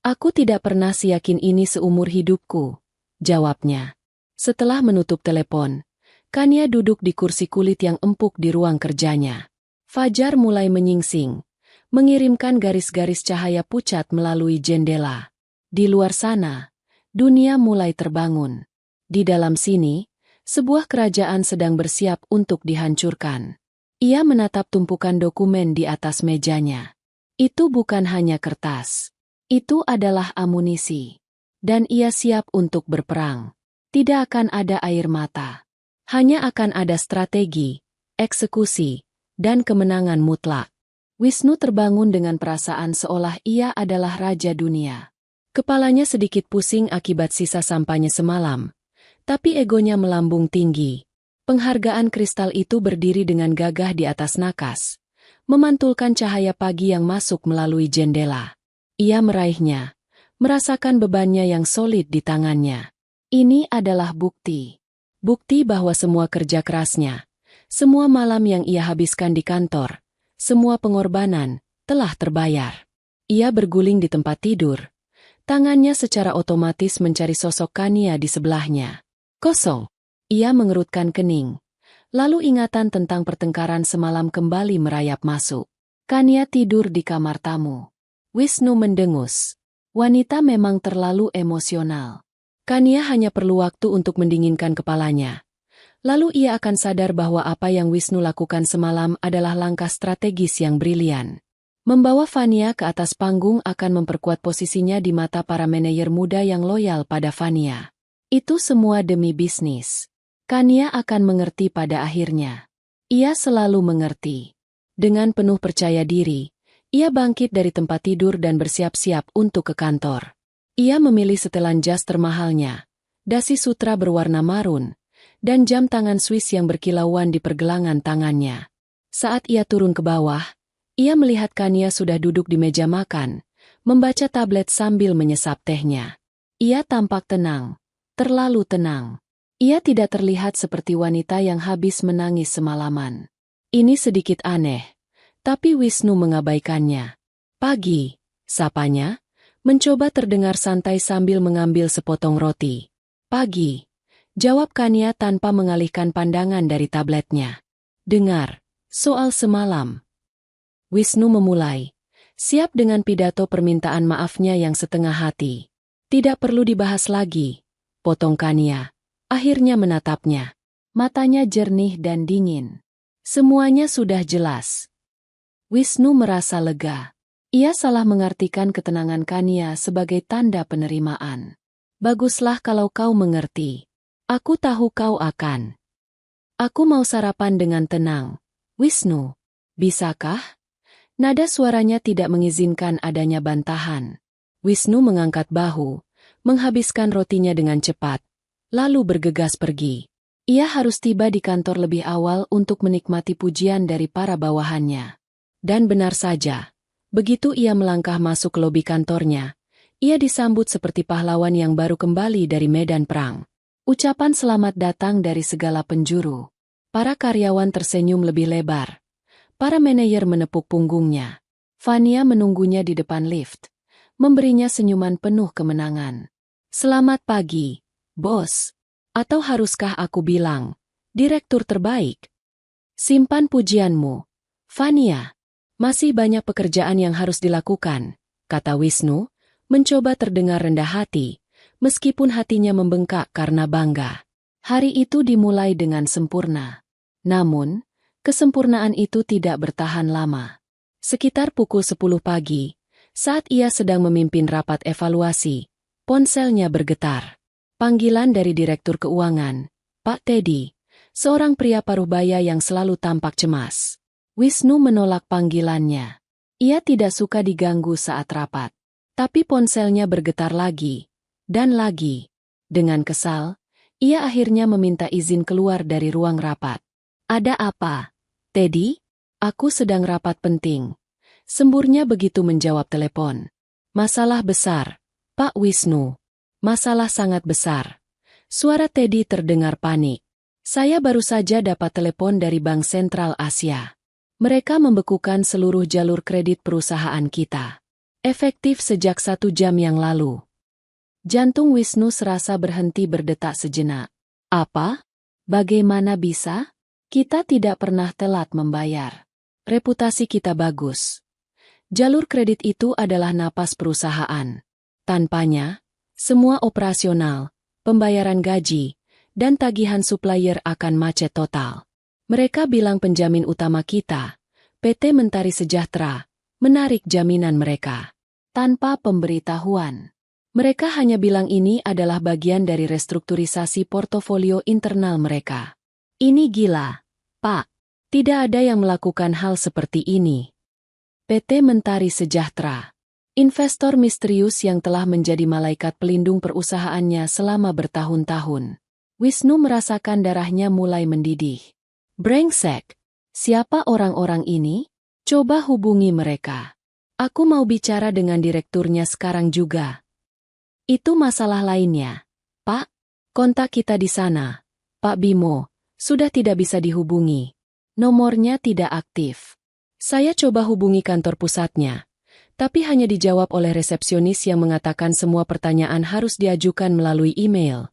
S1: Aku tidak pernah seyakin ini seumur hidupku, jawabnya. Setelah menutup telepon, Kania duduk di kursi kulit yang empuk di ruang kerjanya. Fajar mulai menyingsing, mengirimkan garis-garis cahaya pucat melalui jendela. Di luar sana, dunia mulai terbangun. Di dalam sini, sebuah kerajaan sedang bersiap untuk dihancurkan. Ia menatap tumpukan dokumen di atas mejanya. Itu bukan hanya kertas. Itu adalah amunisi. Dan ia siap untuk berperang. Tidak akan ada air mata. Hanya akan ada strategi, eksekusi, dan kemenangan mutlak. Wisnu terbangun dengan perasaan seolah ia adalah raja dunia. Kepalanya sedikit pusing akibat sisa sampahnya semalam. Tapi egonya melambung tinggi. Penghargaan kristal itu berdiri dengan gagah di atas nakas, memantulkan cahaya pagi yang masuk melalui jendela. Ia meraihnya, merasakan bebannya yang solid di tangannya. Ini adalah bukti. Bukti bahwa semua kerja kerasnya, semua malam yang ia habiskan di kantor, semua pengorbanan, telah terbayar. Ia berguling di tempat tidur. Tangannya secara otomatis mencari sosok Kania di sebelahnya. Kosong. Ia mengerutkan kening. Lalu ingatan tentang pertengkaran semalam kembali merayap masuk. Kania tidur di kamar tamu. Wisnu mendengus. Wanita memang terlalu emosional. Kania hanya perlu waktu untuk mendinginkan kepalanya. Lalu ia akan sadar bahwa apa yang Wisnu lakukan semalam adalah langkah strategis yang brilian. Membawa Fania ke atas panggung akan memperkuat posisinya di mata para manajer muda yang loyal pada Fania. Itu semua demi bisnis. Kania akan mengerti pada akhirnya. Ia selalu mengerti. Dengan penuh percaya diri, ia bangkit dari tempat tidur dan bersiap-siap untuk ke kantor. Ia memilih setelan jas termahalnya, dasi sutra berwarna marun, dan jam tangan Swiss yang berkilauan di pergelangan tangannya. Saat ia turun ke bawah, ia melihat Kania sudah duduk di meja makan, membaca tablet sambil menyesap tehnya. Ia tampak tenang, terlalu tenang. Ia tidak terlihat seperti wanita yang habis menangis semalaman. Ini sedikit aneh, tapi Wisnu mengabaikannya. Pagi, sapanya, mencoba terdengar santai sambil mengambil sepotong roti. Pagi, jawab Kania tanpa mengalihkan pandangan dari tabletnya. Dengar, soal semalam. Wisnu memulai, siap dengan pidato permintaan maafnya yang setengah hati. Tidak perlu dibahas lagi, potong Kania. Akhirnya menatapnya. Matanya jernih dan dingin. Semuanya sudah jelas. Wisnu merasa lega. Ia salah mengartikan ketenangan Kania sebagai tanda penerimaan. Baguslah kalau kau mengerti. Aku tahu kau akan. Aku mau sarapan dengan tenang. Wisnu, bisakah? Nada suaranya tidak mengizinkan adanya bantahan. Wisnu mengangkat bahu, menghabiskan rotinya dengan cepat. Lalu bergegas pergi. Ia harus tiba di kantor lebih awal untuk menikmati pujian dari para bawahannya. Dan benar saja, begitu ia melangkah masuk ke lobi kantornya, ia disambut seperti pahlawan yang baru kembali dari medan perang. Ucapan selamat datang dari segala penjuru. Para karyawan tersenyum lebih lebar. Para manajer menepuk punggungnya. Fania menunggunya di depan lift, memberinya senyuman penuh kemenangan. Selamat pagi. Bos, atau haruskah aku bilang, direktur terbaik? Simpan pujianmu, Fania. Masih banyak pekerjaan yang harus dilakukan, kata Wisnu, mencoba terdengar rendah hati, meskipun hatinya membengkak karena bangga. Hari itu dimulai dengan sempurna. Namun, kesempurnaan itu tidak bertahan lama. Sekitar pukul 10 pagi, saat ia sedang memimpin rapat evaluasi, ponselnya bergetar. Panggilan dari Direktur Keuangan, Pak Teddy, seorang pria paruhbaya yang selalu tampak cemas. Wisnu menolak panggilannya. Ia tidak suka diganggu saat rapat. Tapi ponselnya bergetar lagi, dan lagi. Dengan kesal, ia akhirnya meminta izin keluar dari ruang rapat. Ada apa, Teddy? Aku sedang rapat penting. Semburnya begitu menjawab telepon. Masalah besar, Pak Wisnu. Masalah sangat besar. Suara Teddy terdengar panik. Saya baru saja dapat telepon dari Bank Sentral Asia. Mereka membekukan seluruh jalur kredit perusahaan kita. Efektif sejak 1 jam yang lalu. Jantung Wisnu serasa berhenti berdetak sejenak. Apa? Bagaimana bisa? Kita tidak pernah telat membayar. Reputasi kita bagus. Jalur kredit itu adalah napas perusahaan. Tanpanya, semua operasional, pembayaran gaji, dan tagihan supplier akan macet total. Mereka bilang penjamin utama kita, PT Mentari Sejahtera, menarik jaminan mereka. Tanpa pemberitahuan. Mereka hanya bilang ini adalah bagian dari restrukturisasi portofolio internal mereka. Ini gila, Pak. Tidak ada yang melakukan hal seperti ini. PT Mentari Sejahtera. Investor misterius yang telah menjadi malaikat pelindung perusahaannya selama bertahun-tahun. Wisnu merasakan darahnya mulai mendidih. Brengsek. Siapa orang-orang ini? Coba hubungi mereka. Aku mau bicara dengan direkturnya sekarang juga. Itu masalah lainnya. Pak, kontak kita di sana. Pak Bimo, sudah tidak bisa dihubungi. Nomornya tidak aktif. Saya coba hubungi kantor pusatnya, tapi hanya dijawab oleh resepsionis yang mengatakan semua pertanyaan harus diajukan melalui email.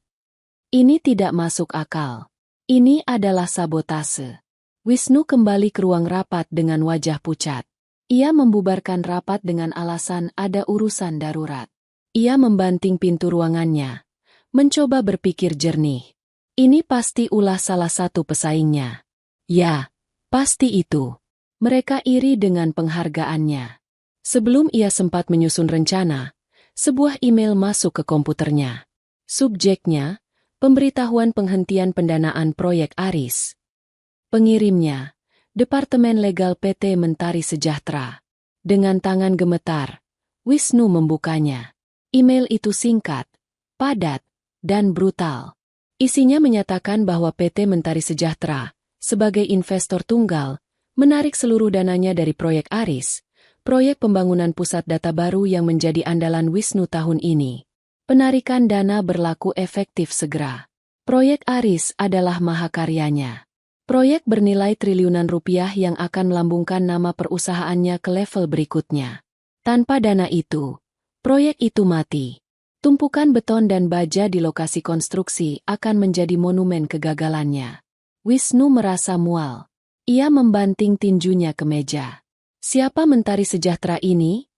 S1: Ini tidak masuk akal. Ini adalah sabotase. Wisnu kembali ke ruang rapat dengan wajah pucat. Ia membubarkan rapat dengan alasan ada urusan darurat. Ia membanting pintu ruangannya, mencoba berpikir jernih. Ini pasti ulah salah satu pesaingnya. Ya, pasti itu. Mereka iri dengan penghargaannya. Sebelum ia sempat menyusun rencana, sebuah email masuk ke komputernya. Subjeknya, pemberitahuan penghentian pendanaan proyek Aris. Pengirimnya, Departemen Legal PT Mentari Sejahtera. Dengan tangan gemetar, Wisnu membukanya. Email itu singkat, padat, dan brutal. Isinya menyatakan bahwa PT Mentari Sejahtera, sebagai investor tunggal, menarik seluruh dananya dari proyek Aris, proyek pembangunan pusat data baru yang menjadi andalan Wisnu tahun ini. Penarikan dana berlaku efektif segera. Proyek Aris adalah mahakaryanya. Proyek bernilai triliunan rupiah yang akan melambungkan nama perusahaannya ke level berikutnya. Tanpa dana itu, proyek itu mati. Tumpukan beton dan baja di lokasi konstruksi akan menjadi monumen kegagalannya. Wisnu merasa mual. Ia membanting tinjunya ke meja. Siapa Mentari Sejahtera ini?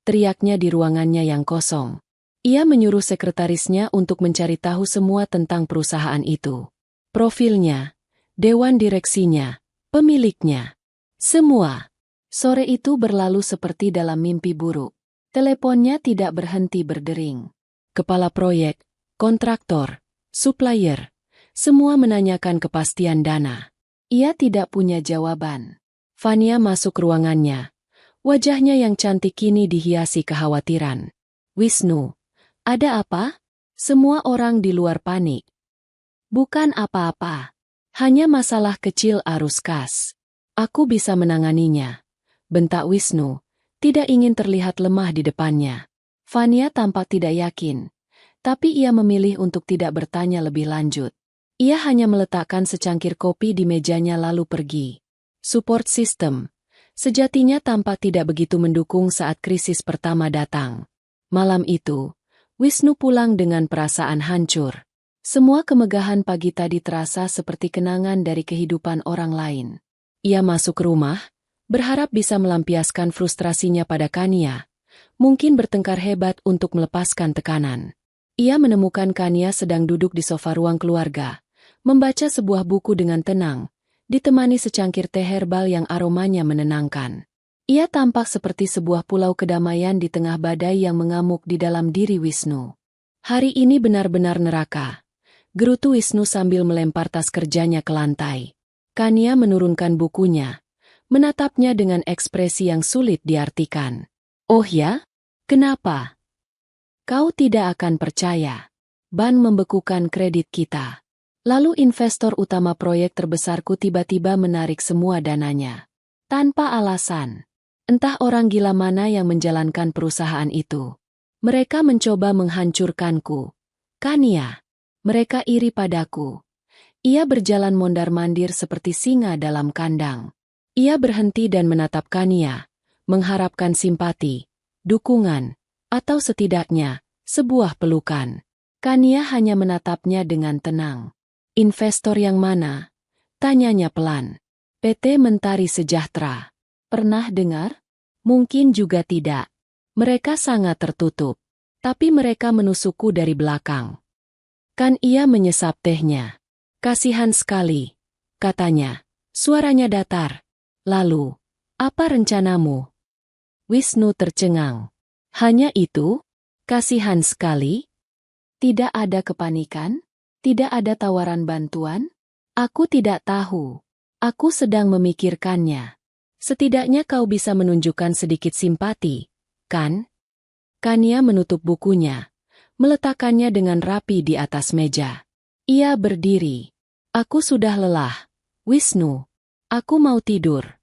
S1: Teriaknya di ruangannya yang kosong. Ia menyuruh sekretarisnya untuk mencari tahu semua tentang perusahaan itu. Profilnya, dewan direksinya, pemiliknya. Semua. Sore itu berlalu seperti dalam mimpi buruk. Teleponnya tidak berhenti berdering. Kepala proyek, kontraktor, supplier, semua menanyakan kepastian dana. Ia tidak punya jawaban. Fania masuk ruangannya. Wajahnya yang cantik kini dihiasi kekhawatiran. Wisnu, ada apa? Semua orang di luar panik. Bukan apa-apa. Hanya masalah kecil arus kas. Aku bisa menanganinya. Bentak Wisnu, tidak ingin terlihat lemah di depannya. Fania tampak tidak yakin, tapi ia memilih untuk tidak bertanya lebih lanjut. Ia hanya meletakkan secangkir kopi di mejanya lalu pergi. Support system. Sejatinya tampak tidak begitu mendukung saat krisis pertama datang. Malam itu, Wisnu pulang dengan perasaan hancur. Semua kemegahan pagi tadi terasa seperti kenangan dari kehidupan orang lain. Ia masuk rumah, berharap bisa melampiaskan frustrasinya pada Kania. Mungkin bertengkar hebat untuk melepaskan tekanan. Ia menemukan Kania sedang duduk di sofa ruang keluarga, membaca sebuah buku dengan tenang, ditemani secangkir teh herbal yang aromanya menenangkan. Ia tampak seperti sebuah pulau kedamaian di tengah badai yang mengamuk di dalam diri Wisnu. Hari ini benar-benar neraka. Gerutu Wisnu sambil melempar tas kerjanya ke lantai. Kania menurunkan bukunya, menatapnya dengan ekspresi yang sulit diartikan. Oh ya? Kenapa? Kau tidak akan percaya. Ban membekukan kredit kita. Lalu investor utama proyek terbesarku tiba-tiba menarik semua dananya. Tanpa alasan. Entah orang gila mana yang menjalankan perusahaan itu. Mereka mencoba menghancurkanku. Kania. Mereka iri padaku. Ia berjalan mondar-mandir seperti singa dalam kandang. Ia berhenti dan menatap Kania, mengharapkan simpati, dukungan, atau setidaknya, sebuah pelukan. Kania hanya menatapnya dengan tenang. Investor yang mana? Tanyanya pelan. PT Mentari Sejahtera. Pernah dengar? Mungkin juga tidak. Mereka sangat tertutup. Tapi mereka menusukku dari belakang. Kan ia menyesap tehnya. Kasihan sekali, katanya. Suaranya datar. Lalu, apa rencanamu? Wisnu tercengang. Hanya itu? Kasihan sekali? Tidak ada kepanikan? Tidak ada tawaran bantuan? Aku tidak tahu. Aku sedang memikirkannya. Setidaknya kau bisa menunjukkan sedikit simpati, kan? Kania menutup bukunya, meletakkannya dengan rapi di atas meja. Ia berdiri. Aku sudah lelah. Wisnu, aku mau tidur.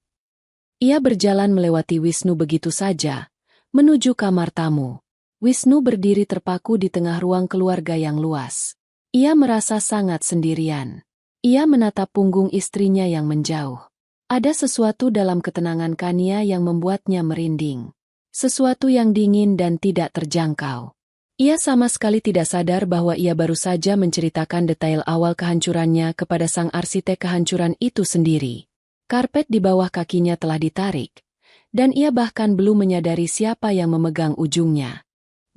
S1: Ia berjalan melewati Wisnu begitu saja, menuju kamar tamu. Wisnu berdiri terpaku di tengah ruang keluarga yang luas. Ia merasa sangat sendirian. Ia menatap punggung istrinya yang menjauh. Ada sesuatu dalam ketenangan Kania yang membuatnya merinding. Sesuatu yang dingin dan tidak terjangkau. Ia sama sekali tidak sadar bahwa ia baru saja menceritakan detail awal kehancurannya kepada sang arsitek kehancuran itu sendiri. Karpet di bawah kakinya telah ditarik, dan ia bahkan belum menyadari siapa yang memegang ujungnya.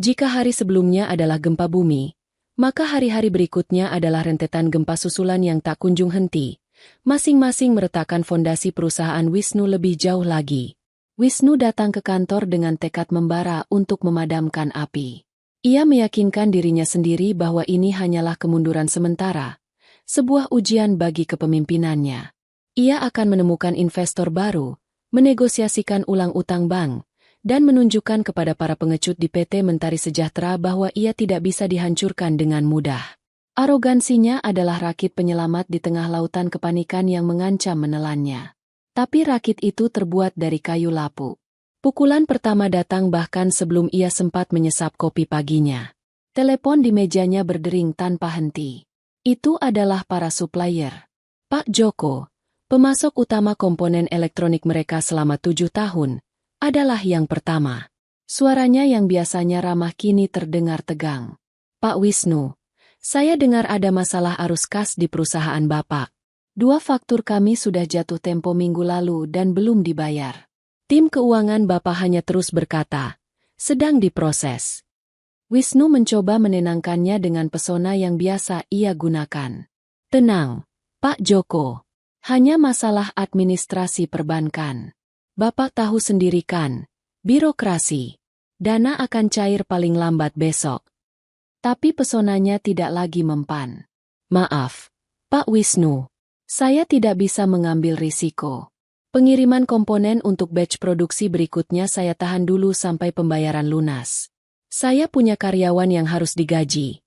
S1: Jika hari sebelumnya adalah gempa bumi, maka hari-hari berikutnya adalah rentetan gempa susulan yang tak kunjung henti, masing-masing meretakkan fondasi perusahaan Wisnu lebih jauh lagi. Wisnu datang ke kantor dengan tekad membara untuk memadamkan api. Ia meyakinkan dirinya sendiri bahwa ini hanyalah kemunduran sementara, sebuah ujian bagi kepemimpinannya. Ia akan menemukan investor baru, menegosiasikan ulang utang bank, dan menunjukkan kepada para pengecut di PT Mentari Sejahtera bahwa ia tidak bisa dihancurkan dengan mudah. Arogansinya adalah rakit penyelamat di tengah lautan kepanikan yang mengancam menelannya. Tapi rakit itu terbuat dari kayu lapuk. Pukulan pertama datang bahkan sebelum ia sempat menyesap kopi paginya. Telepon di mejanya berdering tanpa henti. Itu adalah para supplier. Pak Joko, pemasok utama komponen elektronik mereka selama 7 tahun, adalah yang pertama. Suaranya yang biasanya ramah kini terdengar tegang. Pak Wisnu, saya dengar ada masalah arus kas di perusahaan Bapak. 2 faktur kami sudah jatuh tempo minggu lalu dan belum dibayar. Tim keuangan Bapak hanya terus berkata, sedang diproses. Wisnu mencoba menenangkannya dengan pesona yang biasa ia gunakan. Tenang, Pak Joko. Hanya masalah administrasi perbankan. Bapak tahu sendiri kan, birokrasi. Dana akan cair paling lambat besok. Tapi pesonanya tidak lagi mempan. Maaf, Pak Wisnu. Saya tidak bisa mengambil risiko. Pengiriman komponen untuk batch produksi berikutnya saya tahan dulu sampai pembayaran lunas. Saya punya karyawan yang harus digaji.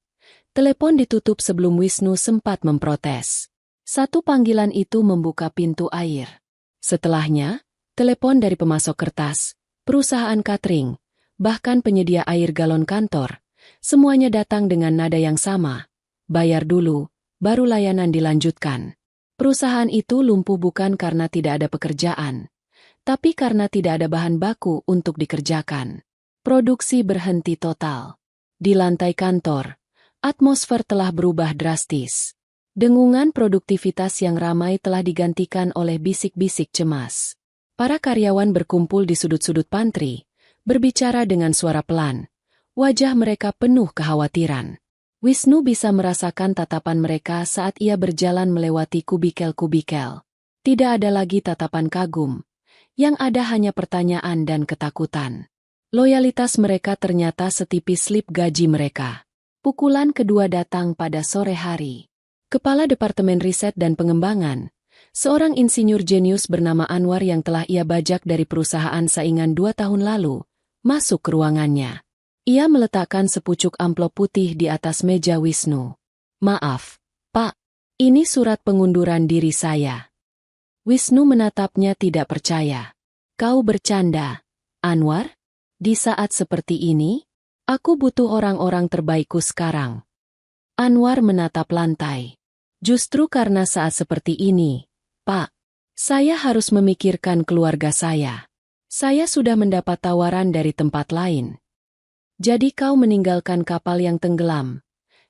S1: Telepon ditutup sebelum Wisnu sempat memprotes. Satu panggilan itu membuka pintu air. Setelahnya, telepon dari pemasok kertas, perusahaan catering, bahkan penyedia air galon kantor. Semuanya datang dengan nada yang sama. Bayar dulu, baru layanan dilanjutkan. Perusahaan itu lumpuh bukan karena tidak ada pekerjaan, tapi karena tidak ada bahan baku untuk dikerjakan. Produksi berhenti total. Di lantai kantor, atmosfer telah berubah drastis. Dengungan produktivitas yang ramai telah digantikan oleh bisik-bisik cemas. Para karyawan berkumpul di sudut-sudut pantry, berbicara dengan suara pelan. Wajah mereka penuh kekhawatiran. Wisnu bisa merasakan tatapan mereka saat ia berjalan melewati kubikel-kubikel. Tidak ada lagi tatapan kagum. Yang ada hanya pertanyaan dan ketakutan. Loyalitas mereka ternyata setipis slip gaji mereka. Pukulan kedua datang pada sore hari. Kepala Departemen Riset dan Pengembangan, seorang insinyur jenius bernama Anwar yang telah ia bajak dari perusahaan saingan 2 tahun lalu, masuk ke ruangannya. Ia meletakkan sepucuk amplop putih di atas meja Wisnu. Maaf, Pak, ini surat pengunduran diri saya. Wisnu menatapnya tidak percaya. Kau bercanda, Anwar? Di saat seperti ini, aku butuh orang-orang terbaikku sekarang. Anwar menatap lantai. Justru karena saat seperti ini, Pak, saya harus memikirkan keluarga saya. Saya sudah mendapat tawaran dari tempat lain. Jadi kau meninggalkan kapal yang tenggelam.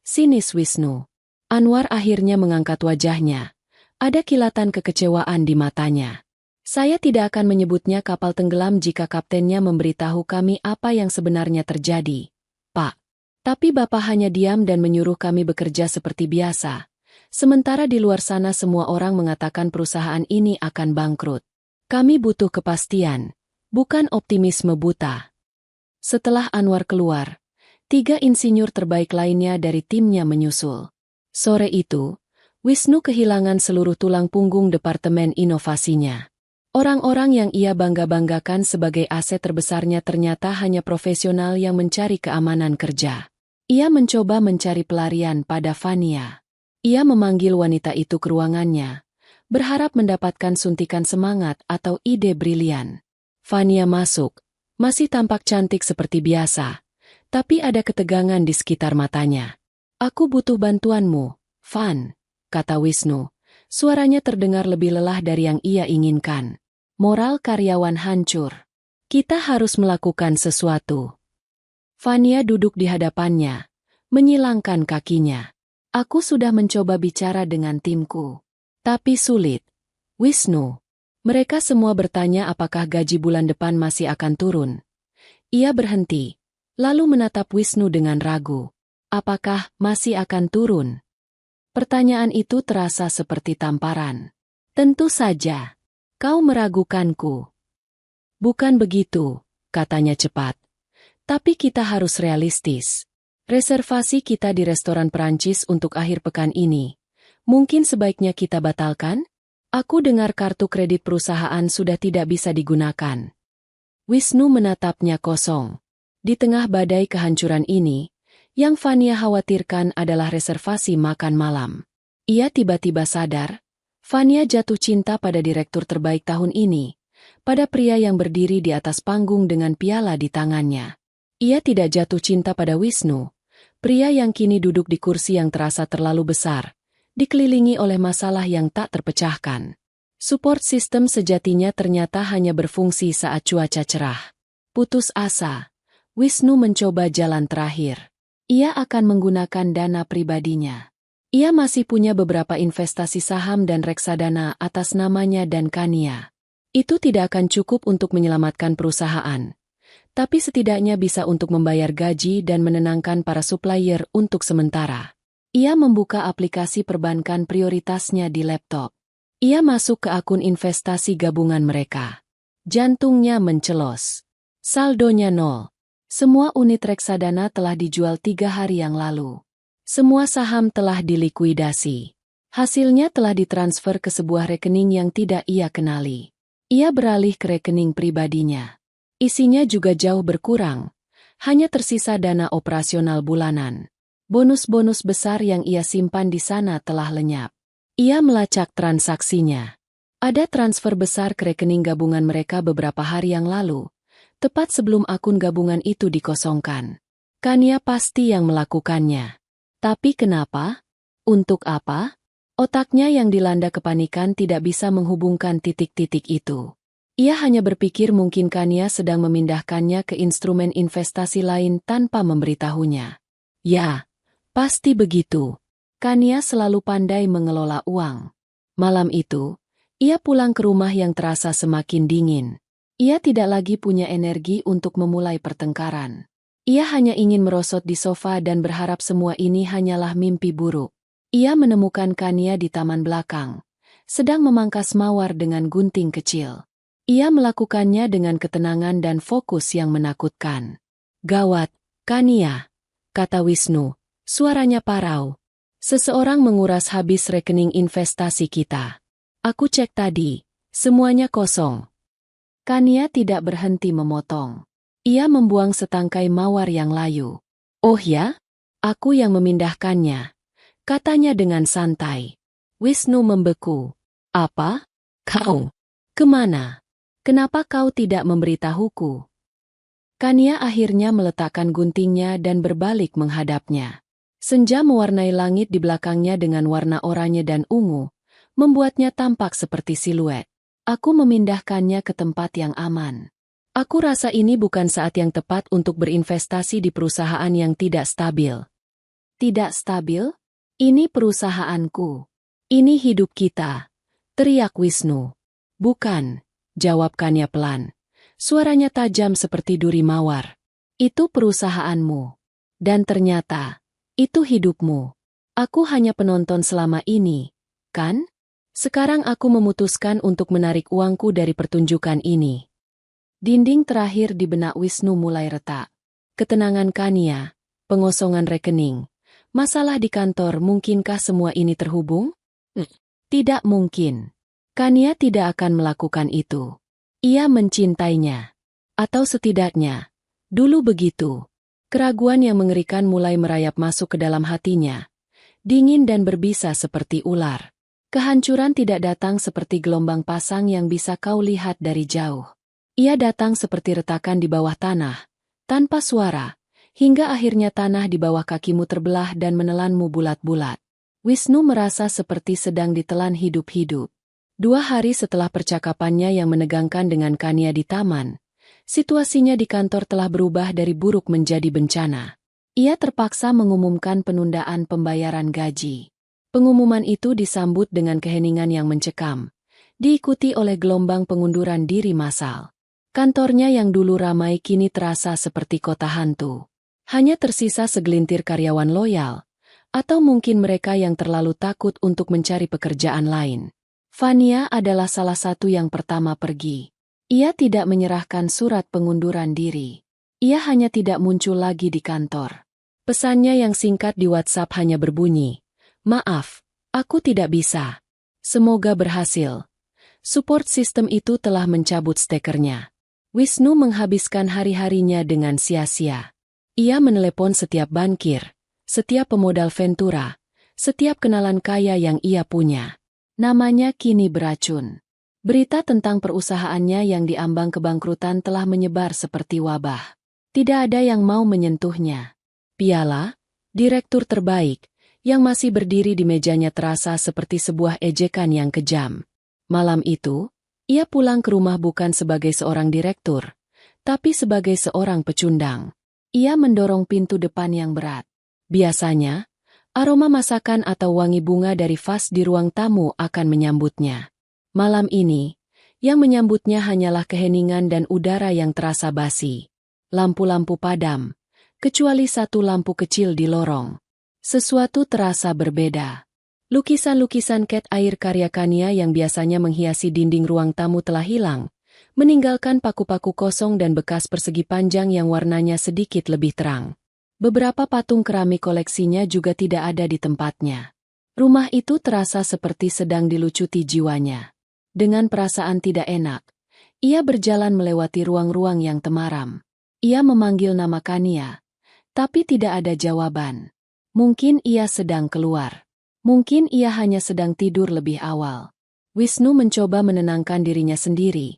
S1: Sinis Wisnu. Anwar akhirnya mengangkat wajahnya. Ada kilatan kekecewaan di matanya. Saya tidak akan menyebutnya kapal tenggelam jika kaptennya memberitahu kami apa yang sebenarnya terjadi, Pak. Tapi Bapak hanya diam dan menyuruh kami bekerja seperti biasa. Sementara di luar sana semua orang mengatakan perusahaan ini akan bangkrut. Kami butuh kepastian, bukan optimisme buta. Setelah Anwar keluar, 3 insinyur terbaik lainnya dari timnya menyusul. Sore itu, Wisnu kehilangan seluruh tulang punggung departemen inovasinya. Orang-orang yang ia bangga-banggakan sebagai aset terbesarnya ternyata hanya profesional yang mencari keamanan kerja. Ia mencoba mencari pelarian pada Fania. Ia memanggil wanita itu ke ruangannya, berharap mendapatkan suntikan semangat atau ide brilian. Fania masuk, masih tampak cantik seperti biasa, tapi ada ketegangan di sekitar matanya. Aku butuh bantuanmu, Van, kata Wisnu. Suaranya terdengar lebih lelah dari yang ia inginkan. Moral karyawan hancur. Kita harus melakukan sesuatu. Fania duduk di hadapannya, menyilangkan kakinya. Aku sudah mencoba bicara dengan timku. Tapi sulit. Wisnu. Mereka semua bertanya apakah gaji bulan depan masih akan turun. Ia berhenti, lalu menatap Wisnu dengan ragu. Apakah masih akan turun? Pertanyaan itu terasa seperti tamparan. Tentu saja. Kau meragukanku. Bukan begitu, katanya cepat. Tapi kita harus realistis. Reservasi kita di restoran Perancis untuk akhir pekan ini. Mungkin sebaiknya kita batalkan? Aku dengar kartu kredit perusahaan sudah tidak bisa digunakan. Wisnu menatapnya kosong. Di tengah badai kehancuran ini, yang Fania khawatirkan adalah reservasi makan malam. Ia tiba-tiba sadar, Fania jatuh cinta pada direktur terbaik tahun ini, pada pria yang berdiri di atas panggung dengan piala di tangannya. Ia tidak jatuh cinta pada Wisnu, pria yang kini duduk di kursi yang terasa terlalu besar, dikelilingi oleh masalah yang tak terpecahkan. Support system sejatinya ternyata hanya berfungsi saat cuaca cerah. Putus asa, Wisnu mencoba jalan terakhir. Ia akan menggunakan dana pribadinya. Ia masih punya beberapa investasi saham dan reksadana atas namanya dan Kania. Itu tidak akan cukup untuk menyelamatkan perusahaan. Tapi setidaknya bisa untuk membayar gaji dan menenangkan para supplier untuk sementara. Ia membuka aplikasi perbankan prioritasnya di laptop. Ia masuk ke akun investasi gabungan mereka. Jantungnya mencelos. Saldonya 0. Semua unit reksadana telah dijual 3 hari yang lalu. Semua saham telah dilikuidasi. Hasilnya telah ditransfer ke sebuah rekening yang tidak ia kenali. Ia beralih ke rekening pribadinya. Isinya juga jauh berkurang. Hanya tersisa dana operasional bulanan. Bonus-bonus besar yang ia simpan di sana telah lenyap. Ia melacak transaksinya. Ada transfer besar ke rekening gabungan mereka beberapa hari yang lalu. Tepat sebelum akun gabungan itu dikosongkan. Kania pasti yang melakukannya. Tapi kenapa? Untuk apa? Otaknya yang dilanda kepanikan tidak bisa menghubungkan titik-titik itu. Ia hanya berpikir mungkin Kania sedang memindahkannya ke instrumen investasi lain tanpa memberitahunya. Ya, pasti begitu. Kania selalu pandai mengelola uang. Malam itu, ia pulang ke rumah yang terasa semakin dingin. Ia tidak lagi punya energi untuk memulai pertengkaran. Ia hanya ingin merosot di sofa dan berharap semua ini hanyalah mimpi buruk. Ia menemukan Kania di taman belakang, sedang memangkas mawar dengan gunting kecil. Ia melakukannya dengan ketenangan dan fokus yang menakutkan. Gawat, Kania, kata Wisnu, suaranya parau. Seseorang menguras habis rekening investasi kita. Aku cek tadi, semuanya kosong. Kania tidak berhenti memotong. Ia membuang setangkai mawar yang layu. Oh ya? Aku yang memindahkannya, katanya dengan santai. Wisnu membeku. Apa? Kau? Kemana? Kenapa kau tidak memberitahuku? Kania akhirnya meletakkan guntingnya dan berbalik menghadapnya. Senja mewarnai langit di belakangnya dengan warna oranye dan ungu, membuatnya tampak seperti siluet. Aku memindahkannya ke tempat yang aman. Aku rasa ini bukan saat yang tepat untuk berinvestasi di perusahaan yang tidak stabil. Tidak stabil? Ini perusahaanku. Ini hidup kita, teriak Wisnu. Bukan, jawab Kania pelan. Suaranya tajam seperti duri mawar. Itu perusahaanmu. Dan ternyata, itu hidupmu. Aku hanya penonton selama ini, kan? Sekarang aku memutuskan untuk menarik uangku dari pertunjukan ini. Dinding terakhir di benak Wisnu mulai retak. Ketenangan Kania, pengosongan rekening, masalah di kantor, mungkinkah semua ini terhubung? Tidak mungkin. Kania tidak akan melakukan itu. Ia mencintainya. Atau setidaknya, dulu begitu. Keraguan yang mengerikan mulai merayap masuk ke dalam hatinya. Dingin dan berbisa seperti ular. Kehancuran tidak datang seperti gelombang pasang yang bisa kau lihat dari jauh. Ia datang seperti retakan di bawah tanah, tanpa suara, hingga akhirnya tanah di bawah kakimu terbelah dan menelanmu bulat-bulat. Wisnu merasa seperti sedang ditelan hidup-hidup. 2 hari setelah percakapannya yang menegangkan dengan Kania di taman, situasinya di kantor telah berubah dari buruk menjadi bencana. Ia terpaksa mengumumkan penundaan pembayaran gaji. Pengumuman itu disambut dengan keheningan yang mencekam, diikuti oleh gelombang pengunduran diri massal. Kantornya yang dulu ramai kini terasa seperti kota hantu. Hanya tersisa segelintir karyawan loyal, atau mungkin mereka yang terlalu takut untuk mencari pekerjaan lain. Fania adalah salah satu yang pertama pergi. Ia tidak menyerahkan surat pengunduran diri. Ia hanya tidak muncul lagi di kantor. Pesannya yang singkat di WhatsApp hanya berbunyi, "Maaf, aku tidak bisa. Semoga berhasil." Support system itu telah mencabut stekernya. Wisnu menghabiskan hari-harinya dengan sia-sia. Ia menelepon setiap bankir, setiap pemodal Ventura, setiap kenalan kaya yang ia punya. Namanya kini beracun. Berita tentang perusahaannya yang diambang kebangkrutan telah menyebar seperti wabah. Tidak ada yang mau menyentuhnya. Piala, direktur terbaik, yang masih berdiri di mejanya terasa seperti sebuah ejekan yang kejam. Malam itu, ia pulang ke rumah bukan sebagai seorang direktur, tapi sebagai seorang pecundang. Ia mendorong pintu depan yang berat. Biasanya, aroma masakan atau wangi bunga dari vas di ruang tamu akan menyambutnya. Malam ini, yang menyambutnya hanyalah keheningan dan udara yang terasa basi. Lampu-lampu padam, kecuali satu lampu kecil di lorong. Sesuatu terasa berbeda. Lukisan-lukisan cat air karya Kania yang biasanya menghiasi dinding ruang tamu telah hilang, meninggalkan paku-paku kosong dan bekas persegi panjang yang warnanya sedikit lebih terang. Beberapa patung keramik koleksinya juga tidak ada di tempatnya. Rumah itu terasa seperti sedang dilucuti jiwanya. Dengan perasaan tidak enak, ia berjalan melewati ruang-ruang yang temaram. Ia memanggil nama Kania, tapi tidak ada jawaban. Mungkin ia sedang keluar. Mungkin ia hanya sedang tidur lebih awal. Wisnu mencoba menenangkan dirinya sendiri,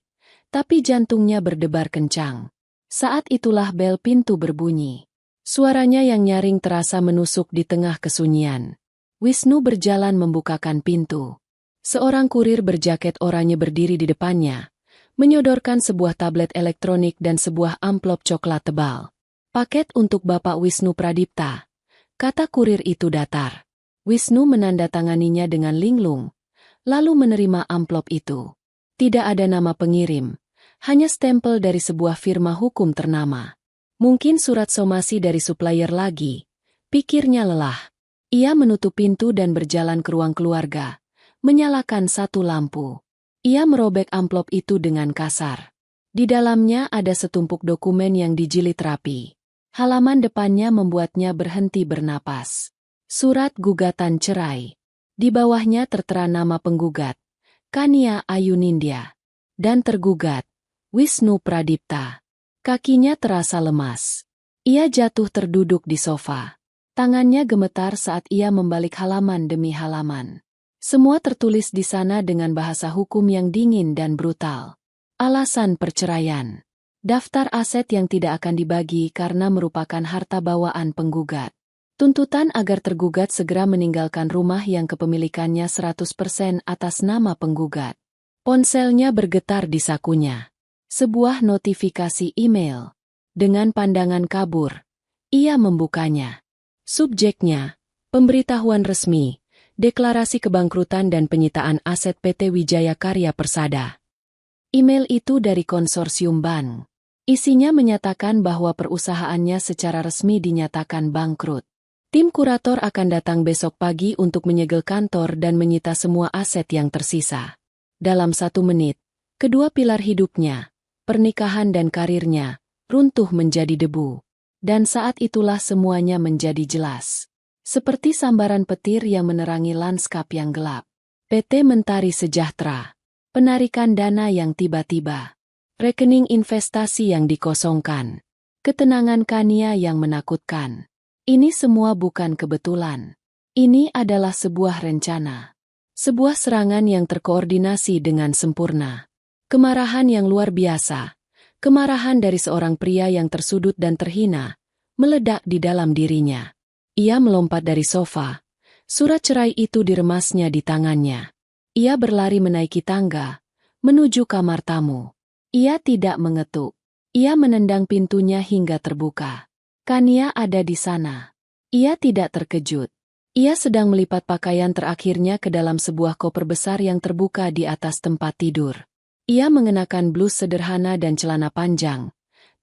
S1: tapi jantungnya berdebar kencang. Saat itulah bel pintu berbunyi. Suaranya yang nyaring terasa menusuk di tengah kesunyian. Wisnu berjalan membukakan pintu. Seorang kurir berjaket oranye berdiri di depannya, menyodorkan sebuah tablet elektronik dan sebuah amplop coklat tebal. "Paket untuk Bapak Wisnu Pradipta," kata kurir itu datar. Wisnu menandatanganinya dengan linglung, lalu menerima amplop itu. Tidak ada nama pengirim, hanya stempel dari sebuah firma hukum ternama. Mungkin surat somasi dari supplier lagi, pikirnya lelah. Ia menutup pintu dan berjalan ke ruang keluarga, menyalakan satu lampu. Ia merobek amplop itu dengan kasar. Di dalamnya ada setumpuk dokumen yang dijilid rapi. Halaman depannya membuatnya berhenti bernapas. Surat gugatan cerai. Di bawahnya tertera nama penggugat, Kania Ayunindya, dan tergugat, Wisnu Pradipta. Kakinya terasa lemas. Ia jatuh terduduk di sofa. Tangannya gemetar saat ia membalik halaman demi halaman. Semua tertulis di sana dengan bahasa hukum yang dingin dan brutal. Alasan perceraian. Daftar aset yang tidak akan dibagi karena merupakan harta bawaan penggugat. Tuntutan agar tergugat segera meninggalkan rumah yang kepemilikannya 100% atas nama penggugat. Ponselnya bergetar di sakunya. Sebuah notifikasi email. Dengan pandangan kabur, ia membukanya. Subjeknya, pemberitahuan resmi, deklarasi kebangkrutan dan penyitaan aset PT Wijaya Karya Persada. Email itu dari konsorsium bank. Isinya menyatakan bahwa perusahaannya secara resmi dinyatakan bangkrut. Tim kurator akan datang besok pagi untuk menyegel kantor dan menyita semua aset yang tersisa. Dalam 1 menit, kedua pilar hidupnya, pernikahan dan karirnya, runtuh menjadi debu. Dan saat itulah semuanya menjadi jelas. Seperti sambaran petir yang menerangi lanskap yang gelap. PT Mentari Sejahtera. Penarikan dana yang tiba-tiba. Rekening investasi yang dikosongkan. Ketenangan Kania yang menakutkan. Ini semua bukan kebetulan. Ini adalah sebuah rencana. Sebuah serangan yang terkoordinasi dengan sempurna. Kemarahan yang luar biasa. Kemarahan dari seorang pria yang tersudut dan terhina, meledak di dalam dirinya. Ia melompat dari sofa. Surat cerai itu diremasnya di tangannya. Ia berlari menaiki tangga, menuju kamar tamu. Ia tidak mengetuk. Ia menendang pintunya hingga terbuka. Kania ada di sana. Ia tidak terkejut. Ia sedang melipat pakaian terakhirnya ke dalam sebuah koper besar yang terbuka di atas tempat tidur. Ia mengenakan blus sederhana dan celana panjang,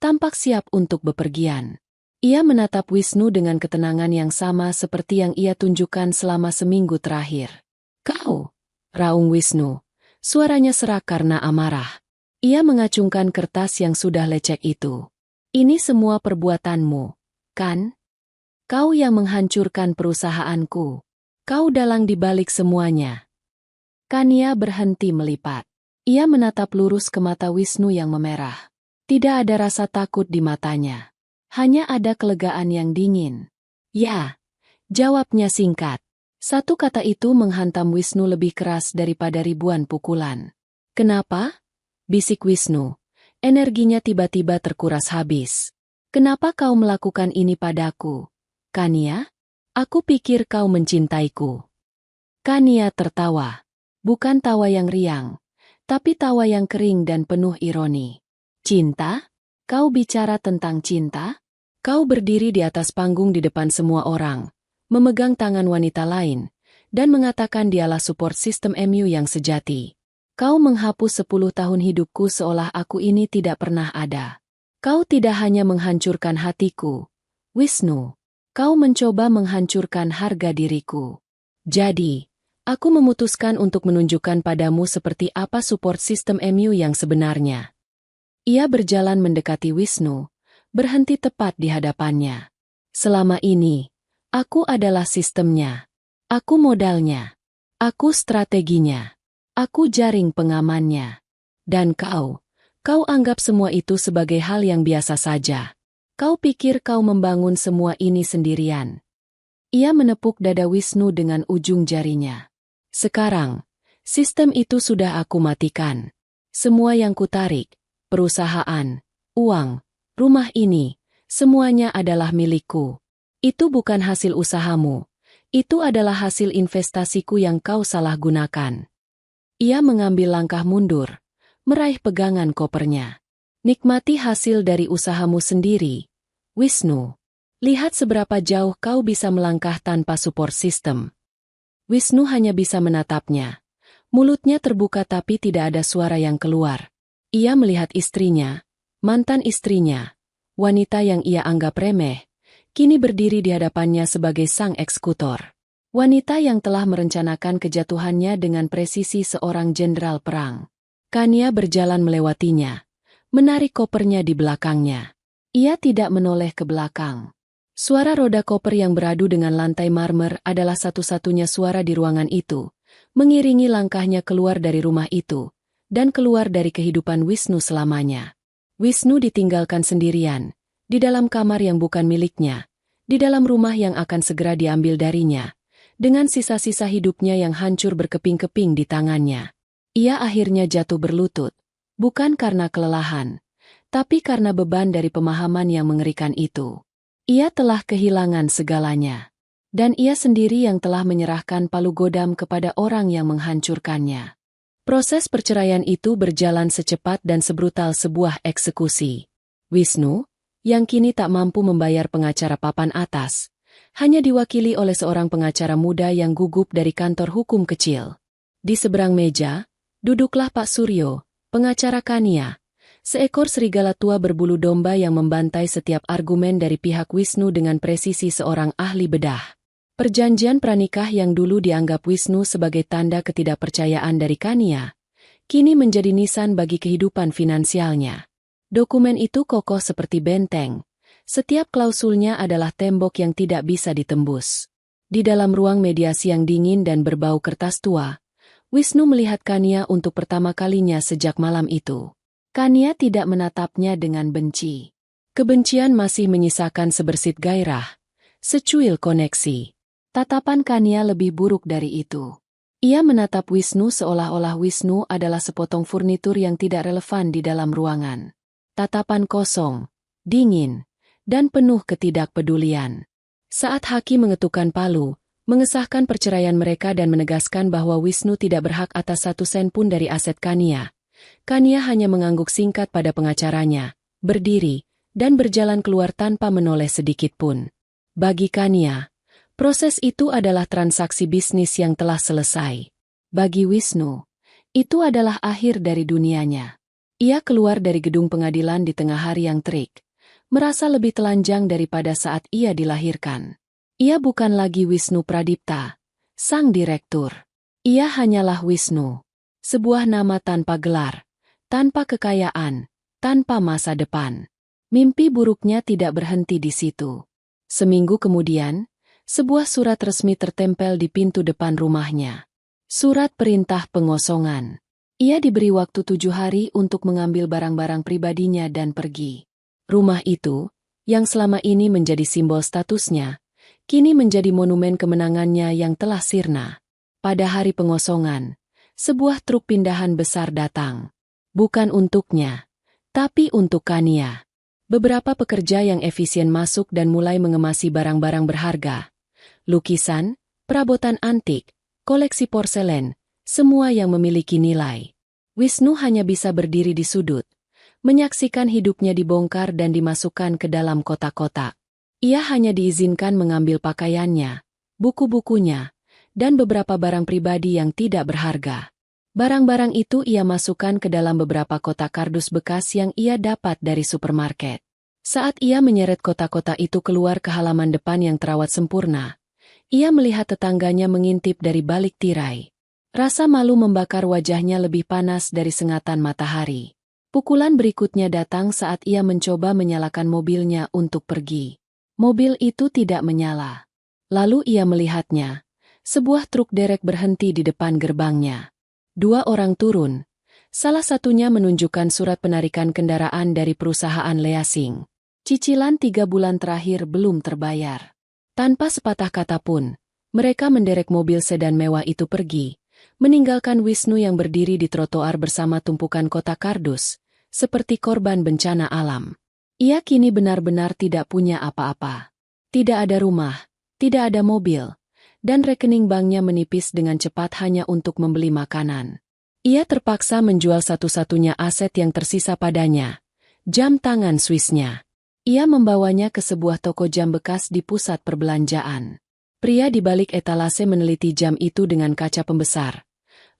S1: tampak siap untuk bepergian. Ia menatap Wisnu dengan ketenangan yang sama seperti yang ia tunjukkan selama seminggu terakhir. "Kau," raung Wisnu. Suaranya serak karena amarah. Ia mengacungkan kertas yang sudah lecek itu. "Ini semua perbuatanmu, kan? Kau yang menghancurkan perusahaanku. Kau dalang di balik semuanya." Kania berhenti melipat. Ia menatap lurus ke mata Wisnu yang memerah. Tidak ada rasa takut di matanya. Hanya ada kelegaan yang dingin. "Ya," jawabnya singkat. Satu kata itu menghantam Wisnu lebih keras daripada ribuan pukulan. "Kenapa?" bisik Wisnu. Energinya tiba-tiba terkuras habis. "Kenapa kau melakukan ini padaku, Kania? Aku pikir kau mencintaiku." Kania tertawa. Bukan tawa yang riang, tapi tawa yang kering dan penuh ironi. "Cinta? Kau bicara tentang cinta?" Kau berdiri di atas panggung di depan semua orang, memegang tangan wanita lain, dan mengatakan dialah support system MU yang sejati. Kau menghapus 10 tahun hidupku seolah aku ini tidak pernah ada. Kau tidak hanya menghancurkan hatiku, Wisnu. Kau mencoba menghancurkan harga diriku. Jadi, aku memutuskan untuk menunjukkan padamu seperti apa support system MU yang sebenarnya. Ia berjalan mendekati Wisnu, berhenti tepat di hadapannya. "Selama ini, aku adalah sistemnya. Aku modalnya. Aku strateginya. Aku jaring pengamannya. Dan kau anggap semua itu sebagai hal yang biasa saja. Kau pikir kau membangun semua ini sendirian." Ia menepuk dada Wisnu dengan ujung jarinya. "Sekarang, sistem itu sudah aku matikan. Semua yang kutarik, perusahaan, uang, rumah ini, semuanya adalah milikku. Itu bukan hasil usahamu. Itu adalah hasil investasiku yang kau salah gunakan." Ia mengambil langkah mundur, meraih pegangan kopernya. "Nikmati hasil dari usahamu sendiri, Wisnu. Lihat seberapa jauh kau bisa melangkah tanpa support system." Wisnu hanya bisa menatapnya. Mulutnya terbuka tapi tidak ada suara yang keluar. Ia melihat istrinya, mantan istrinya, wanita yang ia anggap remeh, kini berdiri di hadapannya sebagai sang eksekutor. Wanita yang telah merencanakan kejatuhannya dengan presisi seorang jenderal perang. Kania berjalan melewatinya, menarik kopernya di belakangnya. Ia tidak menoleh ke belakang. Suara roda koper yang beradu dengan lantai marmer adalah satu-satunya suara di ruangan itu, mengiringi langkahnya keluar dari rumah itu, dan keluar dari kehidupan Wisnu selamanya. Wisnu ditinggalkan sendirian, di dalam kamar yang bukan miliknya, di dalam rumah yang akan segera diambil darinya, dengan sisa-sisa hidupnya yang hancur berkeping-keping di tangannya. Ia akhirnya jatuh berlutut, bukan karena kelelahan, tapi karena beban dari pemahaman yang mengerikan itu. Ia telah kehilangan segalanya. Dan ia sendiri yang telah menyerahkan palu godam kepada orang yang menghancurkannya. Proses perceraian itu berjalan secepat dan sebrutal sebuah eksekusi. Wisnu, yang kini tak mampu membayar pengacara papan atas, hanya diwakili oleh seorang pengacara muda yang gugup dari kantor hukum kecil. Di seberang meja, duduklah Pak Suryo, pengacara Kania, seekor serigala tua berbulu domba yang membantai setiap argumen dari pihak Wisnu dengan presisi seorang ahli bedah. Perjanjian pranikah yang dulu dianggap Wisnu sebagai tanda ketidakpercayaan dari Kania, kini menjadi nisan bagi kehidupan finansialnya. Dokumen itu kokoh seperti benteng. Setiap klausulnya adalah tembok yang tidak bisa ditembus. Di dalam ruang mediasi yang dingin dan berbau kertas tua, Wisnu melihat Kania untuk pertama kalinya sejak malam itu. Kania tidak menatapnya dengan benci. Kebencian masih menyisakan sebersit gairah, secuil koneksi. Tatapan Kania lebih buruk dari itu. Ia menatap Wisnu seolah-olah Wisnu adalah sepotong furnitur yang tidak relevan di dalam ruangan. Tatapan kosong, dingin, dan penuh ketidakpedulian. Saat hakim mengetukkan palu, mengesahkan perceraian mereka dan menegaskan bahwa Wisnu tidak berhak atas 1 sen pun dari aset Kania, Kania hanya mengangguk singkat pada pengacaranya, berdiri, dan berjalan keluar tanpa menoleh sedikit pun. Bagi Kania, proses itu adalah transaksi bisnis yang telah selesai. Bagi Wisnu, itu adalah akhir dari dunianya. Ia keluar dari gedung pengadilan di tengah hari yang terik, merasa lebih telanjang daripada saat ia dilahirkan. Ia bukan lagi Wisnu Pradipta, sang direktur. Ia hanyalah Wisnu, sebuah nama tanpa gelar, tanpa kekayaan, tanpa masa depan. Mimpi buruknya tidak berhenti di situ. Seminggu kemudian, sebuah surat resmi tertempel di pintu depan rumahnya. Surat perintah pengosongan. Ia diberi waktu 7 hari untuk mengambil barang-barang pribadinya dan pergi. Rumah itu, yang selama ini menjadi simbol statusnya, kini menjadi monumen kemenangannya yang telah sirna. Pada hari pengosongan, sebuah truk pindahan besar datang. Bukan untuknya, tapi untuk Kania. Beberapa pekerja yang efisien masuk dan mulai mengemasi barang-barang berharga. Lukisan, perabotan antik, koleksi porselen, semua yang memiliki nilai. Wisnu hanya bisa berdiri di sudut, menyaksikan hidupnya dibongkar dan dimasukkan ke dalam kotak-kotak. Ia hanya diizinkan mengambil pakaiannya, buku-bukunya, dan beberapa barang pribadi yang tidak berharga. Barang-barang itu ia masukkan ke dalam beberapa kotak kardus bekas yang ia dapat dari supermarket. Saat ia menyeret kotak-kotak itu keluar ke halaman depan yang terawat sempurna, ia melihat tetangganya mengintip dari balik tirai. Rasa malu membakar wajahnya lebih panas dari sengatan matahari. Pukulan berikutnya datang saat ia mencoba menyalakan mobilnya untuk pergi. Mobil itu tidak menyala. Lalu ia melihatnya. Sebuah truk derek berhenti di depan gerbangnya. 2 orang turun. Salah satunya menunjukkan surat penarikan kendaraan dari perusahaan leasing. Cicilan 3 bulan terakhir belum terbayar. Tanpa sepatah kata pun, mereka menderek mobil sedan mewah itu pergi, meninggalkan Wisnu yang berdiri di trotoar bersama tumpukan kotak kardus, seperti korban bencana alam. Ia kini benar-benar tidak punya apa-apa. Tidak ada rumah, tidak ada mobil, dan rekening banknya menipis dengan cepat hanya untuk membeli makanan. Ia terpaksa menjual satu-satunya aset yang tersisa padanya, jam tangan Swissnya. Ia membawanya ke sebuah toko jam bekas di pusat perbelanjaan. Pria di balik etalase meneliti jam itu dengan kaca pembesar,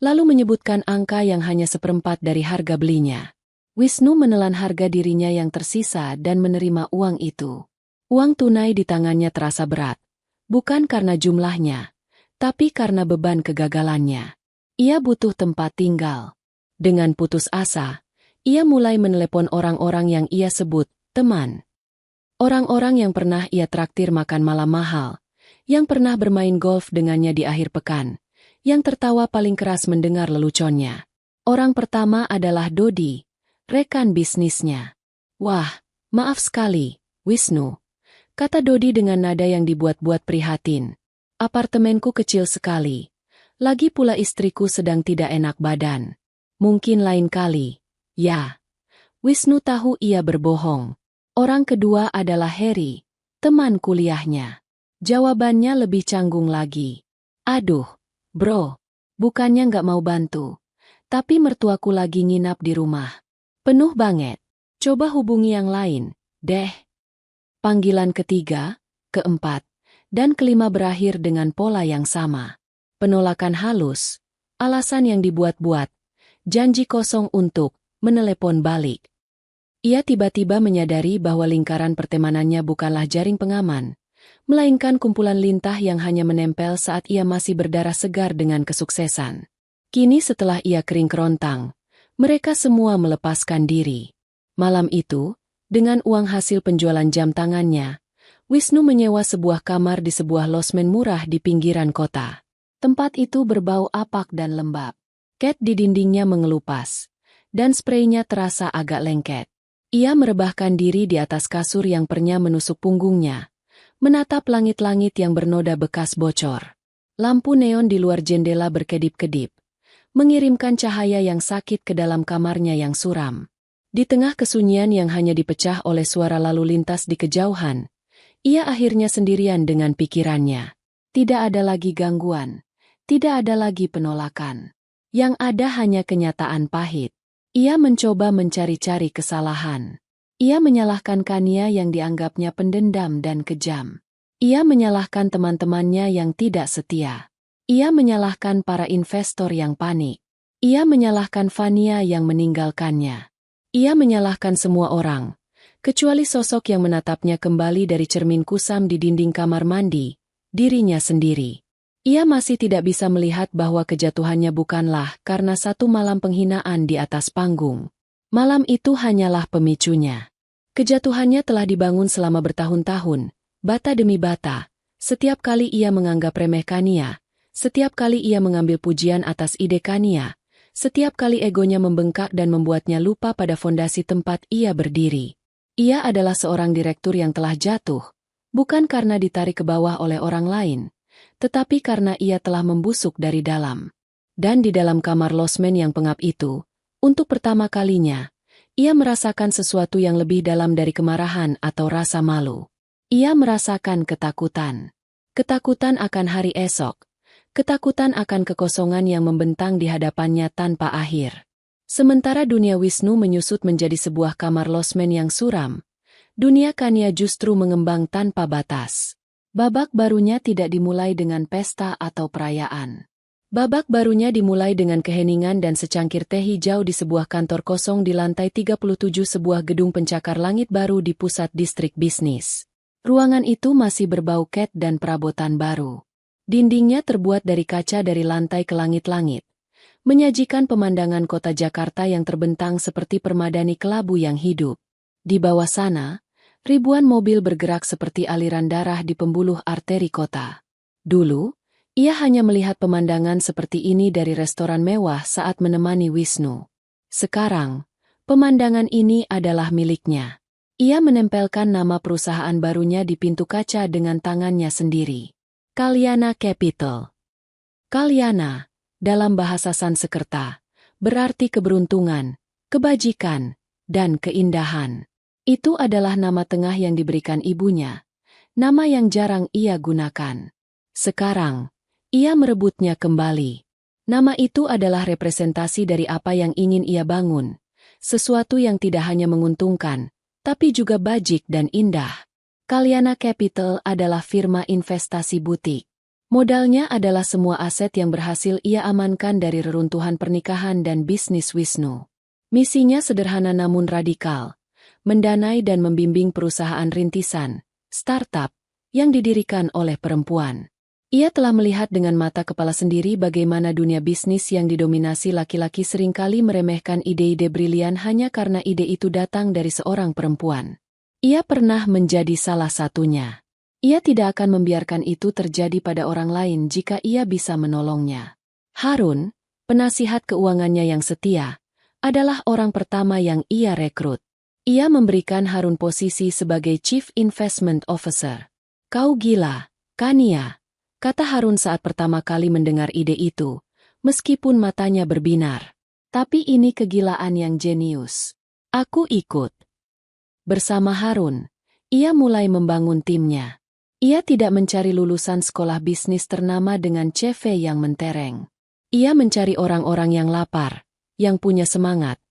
S1: lalu menyebutkan angka yang hanya 1/4 dari harga belinya. Wisnu menelan harga dirinya yang tersisa dan menerima uang itu. Uang tunai di tangannya terasa berat, bukan karena jumlahnya, tapi karena beban kegagalannya. Ia butuh tempat tinggal. Dengan putus asa, ia mulai menelepon orang-orang yang ia sebut teman. Orang-orang yang pernah ia traktir makan malam mahal, yang pernah bermain golf dengannya di akhir pekan, yang tertawa paling keras mendengar leluconnya. Orang pertama adalah Dodi, rekan bisnisnya. "Wah, maaf sekali, Wisnu," kata Dodi dengan nada yang dibuat-buat prihatin. "Apartemenku kecil sekali. Lagi pula istriku sedang tidak enak badan. Mungkin lain kali." Ya, Wisnu tahu ia berbohong. Orang kedua adalah Harry, teman kuliahnya. Jawabannya lebih canggung lagi. "Aduh, bro, bukannya nggak mau bantu, Tapi mertuaku lagi nginap di rumah. Penuh banget. Coba hubungi yang lain, deh. Panggilan ketiga, keempat, dan kelima berakhir dengan pola yang sama. Penolakan halus, alasan yang dibuat-buat, janji kosong untuk menelepon balik. Ia tiba-tiba menyadari bahwa lingkaran pertemanannya bukanlah jaring pengaman, melainkan kumpulan lintah yang hanya menempel saat ia masih berdarah segar dengan kesuksesan. Kini setelah ia kering kerontang, mereka semua melepaskan diri. Malam itu, dengan uang hasil penjualan jam tangannya, Wisnu menyewa sebuah kamar di sebuah losmen murah di pinggiran kota. Tempat itu berbau apak dan lembab. Cat di dindingnya mengelupas, dan spraynya terasa agak lengket. Ia merebahkan diri di atas kasur yang pernya menusuk punggungnya, menatap langit-langit yang bernoda bekas bocor. Lampu neon di luar jendela berkedip-kedip, mengirimkan cahaya yang sakit ke dalam kamarnya yang suram. Di tengah kesunyian yang hanya dipecah oleh suara lalu lintas di kejauhan, ia akhirnya sendirian dengan pikirannya. Tidak ada lagi gangguan, tidak ada lagi penolakan. Yang ada hanya kenyataan pahit. Ia mencoba mencari-cari kesalahan. Ia menyalahkan Kania yang dianggapnya pendendam dan kejam. Ia menyalahkan teman-temannya yang tidak setia. Ia menyalahkan para investor yang panik. Ia menyalahkan Fania yang meninggalkannya. Ia menyalahkan semua orang, kecuali sosok yang menatapnya kembali dari cermin kusam di dinding kamar mandi, dirinya sendiri. Ia masih tidak bisa melihat bahwa kejatuhannya bukanlah karena satu malam penghinaan di atas panggung. Malam itu hanyalah pemicunya. Kejatuhannya telah dibangun selama bertahun-tahun, bata demi bata. Setiap kali ia menganggap remeh Kania, setiap kali ia mengambil pujian atas ide Kania, setiap kali egonya membengkak dan membuatnya lupa pada fondasi tempat ia berdiri. Ia adalah seorang direktur yang telah jatuh, bukan karena ditarik ke bawah oleh orang lain, tetapi karena ia telah membusuk dari dalam. Dan di dalam kamar losmen yang pengap itu, untuk pertama kalinya, ia merasakan sesuatu yang lebih dalam dari kemarahan atau rasa malu. Ia merasakan ketakutan. Ketakutan akan hari esok. Ketakutan akan kekosongan yang membentang di hadapannya tanpa akhir. Sementara dunia Wisnu menyusut menjadi sebuah kamar losmen yang suram, dunia Kania justru mengembang tanpa batas. Babak barunya tidak dimulai dengan pesta atau perayaan. Babak barunya dimulai dengan keheningan dan secangkir teh hijau di sebuah kantor kosong di lantai 37 sebuah gedung pencakar langit baru di pusat distrik bisnis. Ruangan itu masih berbau cat dan perabotan baru. Dindingnya terbuat dari kaca dari lantai ke langit-langit, menyajikan pemandangan kota Jakarta yang terbentang seperti permadani kelabu yang hidup. Di bawah sana, ribuan mobil bergerak seperti aliran darah di pembuluh arteri kota. Dulu, ia hanya melihat pemandangan seperti ini dari restoran mewah saat menemani Wisnu. Sekarang, pemandangan ini adalah miliknya. Ia menempelkan nama perusahaan barunya di pintu kaca dengan tangannya sendiri. Kalyana Capital. Kalyana, dalam bahasa Sanskerta, berarti keberuntungan, kebajikan, dan keindahan. Itu adalah nama tengah yang diberikan ibunya, nama yang jarang ia gunakan. Sekarang, ia merebutnya kembali. Nama itu adalah representasi dari apa yang ingin ia bangun, sesuatu yang tidak hanya menguntungkan, tapi juga bajik dan indah. Kalyana Capital adalah firma investasi butik. Modalnya adalah semua aset yang berhasil ia amankan dari reruntuhan pernikahan dan bisnis Wisnu. Misinya sederhana namun radikal, mendanai dan membimbing perusahaan rintisan, startup, yang didirikan oleh perempuan. Ia telah melihat dengan mata kepala sendiri bagaimana dunia bisnis yang didominasi laki-laki seringkali meremehkan ide-ide brilian hanya karena ide itu datang dari seorang perempuan. Ia pernah menjadi salah satunya. Ia tidak akan membiarkan itu terjadi pada orang lain jika ia bisa menolongnya. Harun, penasihat keuangannya yang setia, adalah orang pertama yang ia rekrut. Ia memberikan Harun posisi sebagai Chief Investment Officer. "Kau gila, Kania," kata Harun saat pertama kali mendengar ide itu, meskipun matanya berbinar. "Tapi ini kegilaan yang jenius. Aku ikut." Bersama Harun, ia mulai membangun timnya. Ia tidak mencari lulusan sekolah bisnis ternama dengan CV yang mentereng. Ia mencari orang-orang yang lapar, yang punya semangat,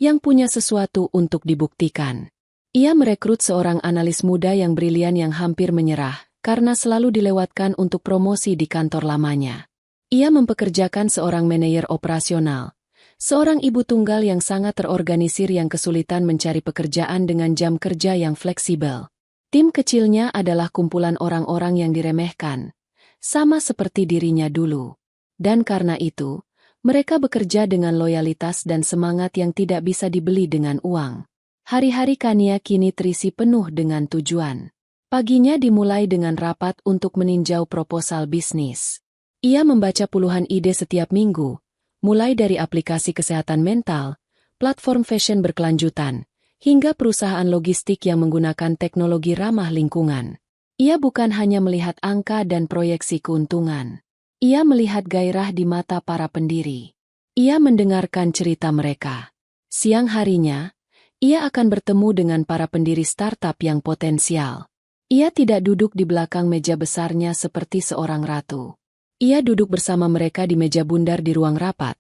S1: yang punya sesuatu untuk dibuktikan. Ia merekrut seorang analis muda yang brilian yang hampir menyerah, karena selalu dilewatkan untuk promosi di kantor lamanya. Ia mempekerjakan seorang manajer operasional, seorang ibu tunggal yang sangat terorganisir yang kesulitan mencari pekerjaan dengan jam kerja yang fleksibel. Tim kecilnya adalah kumpulan orang-orang yang diremehkan, sama seperti dirinya dulu. Dan karena itu, mereka bekerja dengan loyalitas dan semangat yang tidak bisa dibeli dengan uang. Hari-hari Kania kini terisi penuh dengan tujuan. Paginya dimulai dengan rapat untuk meninjau proposal bisnis. Ia membaca puluhan ide setiap minggu, mulai dari aplikasi kesehatan mental, platform fashion berkelanjutan, hingga perusahaan logistik yang menggunakan teknologi ramah lingkungan. Ia bukan hanya melihat angka dan proyeksi keuntungan. Ia melihat gairah di mata para pendiri. Ia mendengarkan cerita mereka. Siang harinya, ia akan bertemu dengan para pendiri startup yang potensial. Ia tidak duduk di belakang meja besarnya seperti seorang ratu. Ia duduk bersama mereka di meja bundar di ruang rapat,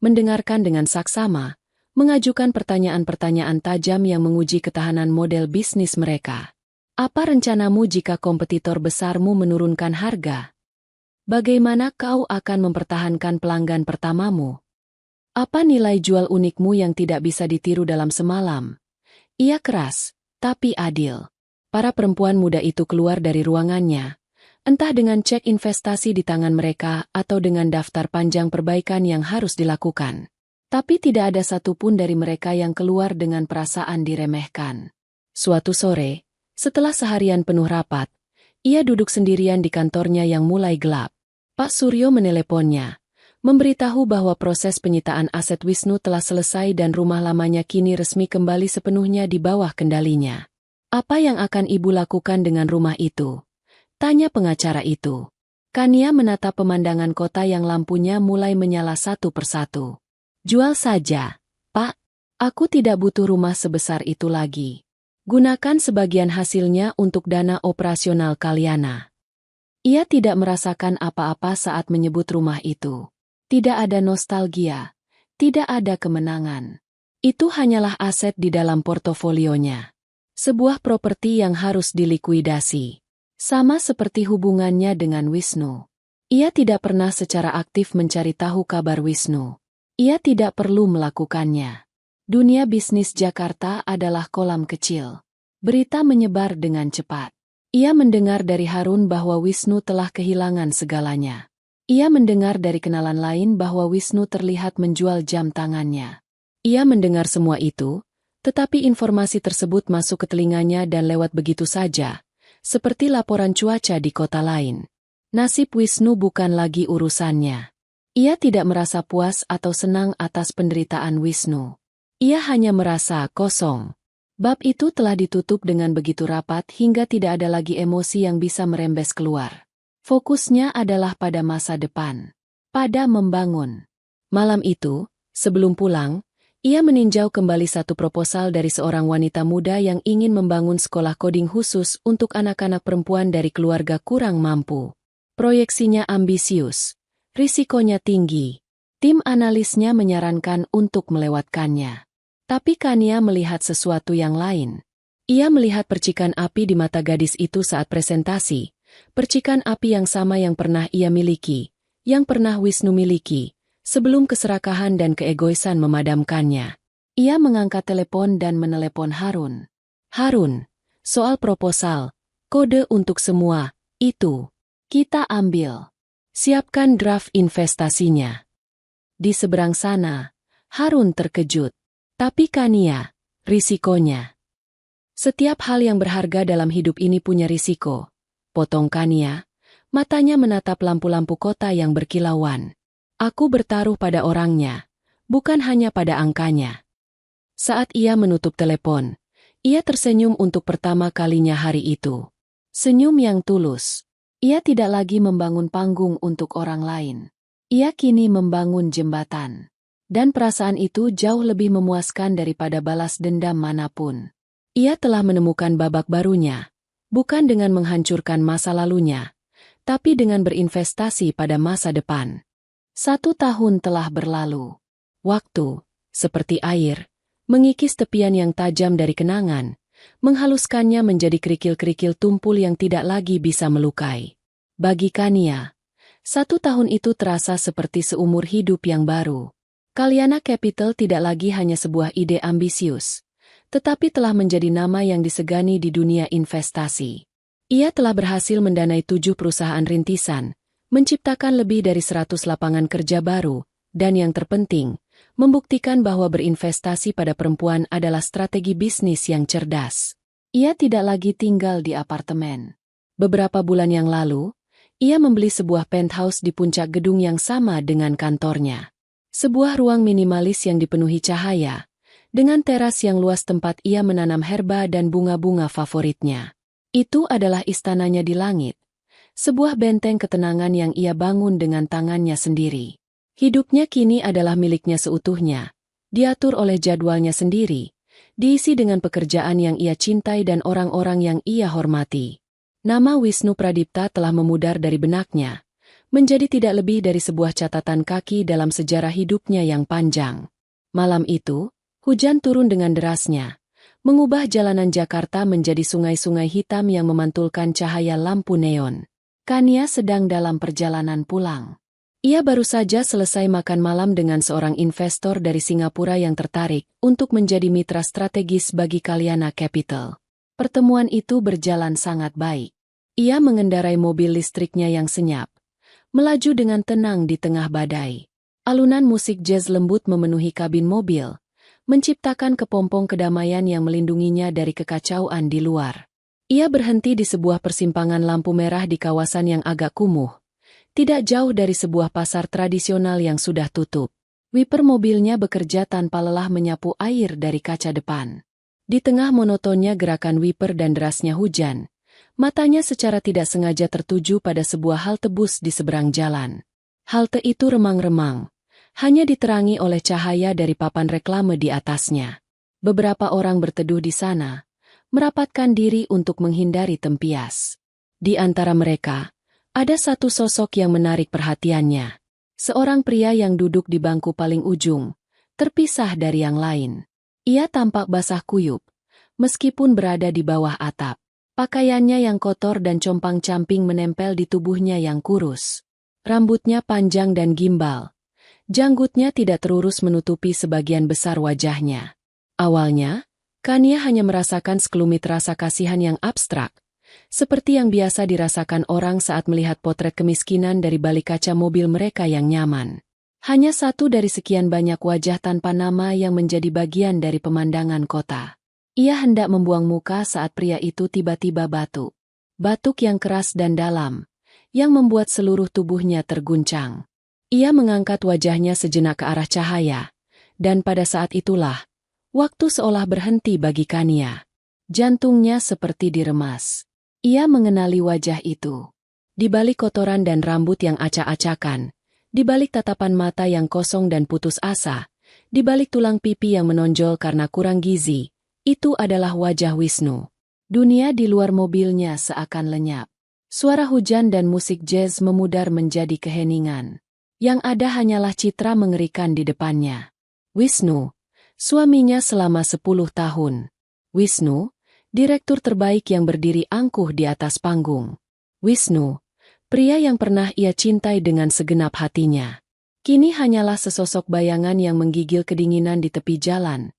S1: mendengarkan dengan saksama, mengajukan pertanyaan-pertanyaan tajam yang menguji ketahanan model bisnis mereka. Apa rencanamu jika kompetitor besarmu menurunkan harga? Bagaimana kau akan mempertahankan pelanggan pertamamu? Apa nilai jual unikmu yang tidak bisa ditiru dalam semalam? Ia keras, tapi adil. Para perempuan muda itu keluar dari ruangannya, entah dengan cek investasi di tangan mereka atau dengan daftar panjang perbaikan yang harus dilakukan. Tapi tidak ada satupun dari mereka yang keluar dengan perasaan diremehkan. Suatu sore, setelah seharian penuh rapat, ia duduk sendirian di kantornya yang mulai gelap. Pak Suryo meneleponnya, memberitahu bahwa proses penyitaan aset Wisnu telah selesai dan rumah lamanya kini resmi kembali sepenuhnya di bawah kendalinya. Apa yang akan ibu lakukan dengan rumah itu? Tanya pengacara itu. Kania menatap pemandangan kota yang lampunya mulai menyala satu persatu. Jual saja, Pak. Aku tidak butuh rumah sebesar itu lagi. Gunakan sebagian hasilnya untuk dana operasional Kalyana. Ia tidak merasakan apa-apa saat menyebut rumah itu. Tidak ada nostalgia, tidak ada kemenangan. Itu hanyalah aset di dalam portofolionya. Sebuah properti yang harus dilikuidasi. Sama seperti hubungannya dengan Wisnu. Ia tidak pernah secara aktif mencari tahu kabar Wisnu. Ia tidak perlu melakukannya. Dunia bisnis Jakarta adalah kolam kecil. Berita menyebar dengan cepat. Ia mendengar dari Harun bahwa Wisnu telah kehilangan segalanya. Ia mendengar dari kenalan lain bahwa Wisnu terlihat menjual jam tangannya. Ia mendengar semua itu, tetapi informasi tersebut masuk ke telinganya dan lewat begitu saja, seperti laporan cuaca di kota lain. Nasib Wisnu bukan lagi urusannya. Ia tidak merasa puas atau senang atas penderitaan Wisnu. Ia hanya merasa kosong. Bab itu telah ditutup dengan begitu rapat hingga tidak ada lagi emosi yang bisa merembes keluar. Fokusnya adalah pada masa depan. Pada membangun. Malam itu, sebelum pulang, ia meninjau kembali satu proposal dari seorang wanita muda yang ingin membangun sekolah coding khusus untuk anak-anak perempuan dari keluarga kurang mampu. Proyeksinya ambisius. Risikonya tinggi. Tim analisnya menyarankan untuk melewatkannya. Tapi Kania melihat sesuatu yang lain. Ia melihat percikan api di mata gadis itu saat presentasi. Percikan api yang sama yang pernah ia miliki, yang pernah Wisnu miliki, sebelum keserakahan dan keegoisan memadamkannya. Ia mengangkat telepon dan menelepon Harun. Harun, soal proposal, kode untuk semua, itu. Kita ambil. Siapkan draft investasinya. Di seberang sana, Harun terkejut. Tapi Kania, risikonya. Setiap hal yang berharga dalam hidup ini punya risiko. Potong Kania, matanya menatap lampu-lampu kota yang berkilauan. Aku bertaruh pada orangnya, bukan hanya pada angkanya. Saat ia menutup telepon, ia tersenyum untuk pertama kalinya hari itu. Senyum yang tulus. Ia tidak lagi membangun panggung untuk orang lain. Ia kini membangun jembatan. Dan perasaan itu jauh lebih memuaskan daripada balas dendam manapun. Ia telah menemukan babak barunya, bukan dengan menghancurkan masa lalunya, tapi dengan berinvestasi pada masa depan. 1 tahun telah berlalu. Waktu, seperti air, mengikis tepian yang tajam dari kenangan, menghaluskannya menjadi kerikil-kerikil tumpul yang tidak lagi bisa melukai. Bagi Kania, 1 tahun itu terasa seperti seumur hidup yang baru. Kalyana Capital tidak lagi hanya sebuah ide ambisius, tetapi telah menjadi nama yang disegani di dunia investasi. Ia telah berhasil mendanai 7 perusahaan rintisan, menciptakan lebih dari 100 lapangan kerja baru, dan yang terpenting, membuktikan bahwa berinvestasi pada perempuan adalah strategi bisnis yang cerdas. Ia tidak lagi tinggal di apartemen. Beberapa bulan yang lalu, ia membeli sebuah penthouse di puncak gedung yang sama dengan kantornya. Sebuah ruang minimalis yang dipenuhi cahaya, dengan teras yang luas tempat ia menanam herba dan bunga-bunga favoritnya. Itu adalah istananya di langit, sebuah benteng ketenangan yang ia bangun dengan tangannya sendiri. Hidupnya kini adalah miliknya seutuhnya, diatur oleh jadwalnya sendiri, diisi dengan pekerjaan yang ia cintai dan orang-orang yang ia hormati. Nama Wisnu Pradipta telah memudar dari benaknya, menjadi tidak lebih dari sebuah catatan kaki dalam sejarah hidupnya yang panjang. Malam itu, hujan turun dengan derasnya, mengubah jalanan Jakarta menjadi sungai-sungai hitam yang memantulkan cahaya lampu neon. Kania sedang dalam perjalanan pulang. Ia baru saja selesai makan malam dengan seorang investor dari Singapura yang tertarik untuk menjadi mitra strategis bagi Kalyana Capital. Pertemuan itu berjalan sangat baik. Ia mengendarai mobil listriknya yang senyap, melaju dengan tenang di tengah badai. Alunan musik jazz lembut memenuhi kabin mobil, menciptakan kepompong kedamaian yang melindunginya dari kekacauan di luar. Ia berhenti di sebuah persimpangan lampu merah di kawasan yang agak kumuh, tidak jauh dari sebuah pasar tradisional yang sudah tutup. Wiper mobilnya bekerja tanpa lelah menyapu air dari kaca depan. Di tengah monotonnya gerakan wiper dan derasnya hujan, matanya secara tidak sengaja tertuju pada sebuah halte bus di seberang jalan. Halte itu remang-remang, hanya diterangi oleh cahaya dari papan reklame di atasnya. Beberapa orang berteduh di sana, merapatkan diri untuk menghindari tempias. Di antara mereka, ada satu sosok yang menarik perhatiannya. Seorang pria yang duduk di bangku paling ujung, terpisah dari yang lain. Ia tampak basah kuyup, meskipun berada di bawah atap. Pakaiannya yang kotor dan compang-camping menempel di tubuhnya yang kurus. Rambutnya panjang dan gimbal. Janggutnya tidak terurus menutupi sebagian besar wajahnya. Awalnya, Kania hanya merasakan sekelumit rasa kasihan yang abstrak, seperti yang biasa dirasakan orang saat melihat potret kemiskinan dari balik kaca mobil mereka yang nyaman. Hanya satu dari sekian banyak wajah tanpa nama yang menjadi bagian dari pemandangan kota. Ia hendak membuang muka saat pria itu tiba-tiba batuk. Batuk yang keras dan dalam, yang membuat seluruh tubuhnya terguncang. Ia mengangkat wajahnya sejenak ke arah cahaya, dan pada saat itulah, waktu seolah berhenti bagi Kania. Jantungnya seperti diremas. Ia mengenali wajah itu. Di balik kotoran dan rambut yang acak-acakan, di balik tatapan mata yang kosong dan putus asa, di balik tulang pipi yang menonjol karena kurang gizi, itu adalah wajah Wisnu. Dunia di luar mobilnya seakan lenyap. Suara hujan dan musik jazz memudar menjadi keheningan. Yang ada hanyalah citra mengerikan di depannya. Wisnu, suaminya selama 10 tahun. Wisnu, direktur terbaik yang berdiri angkuh di atas panggung. Wisnu, pria yang pernah ia cintai dengan segenap hatinya. Kini hanyalah sesosok bayangan yang menggigil kedinginan di tepi jalan.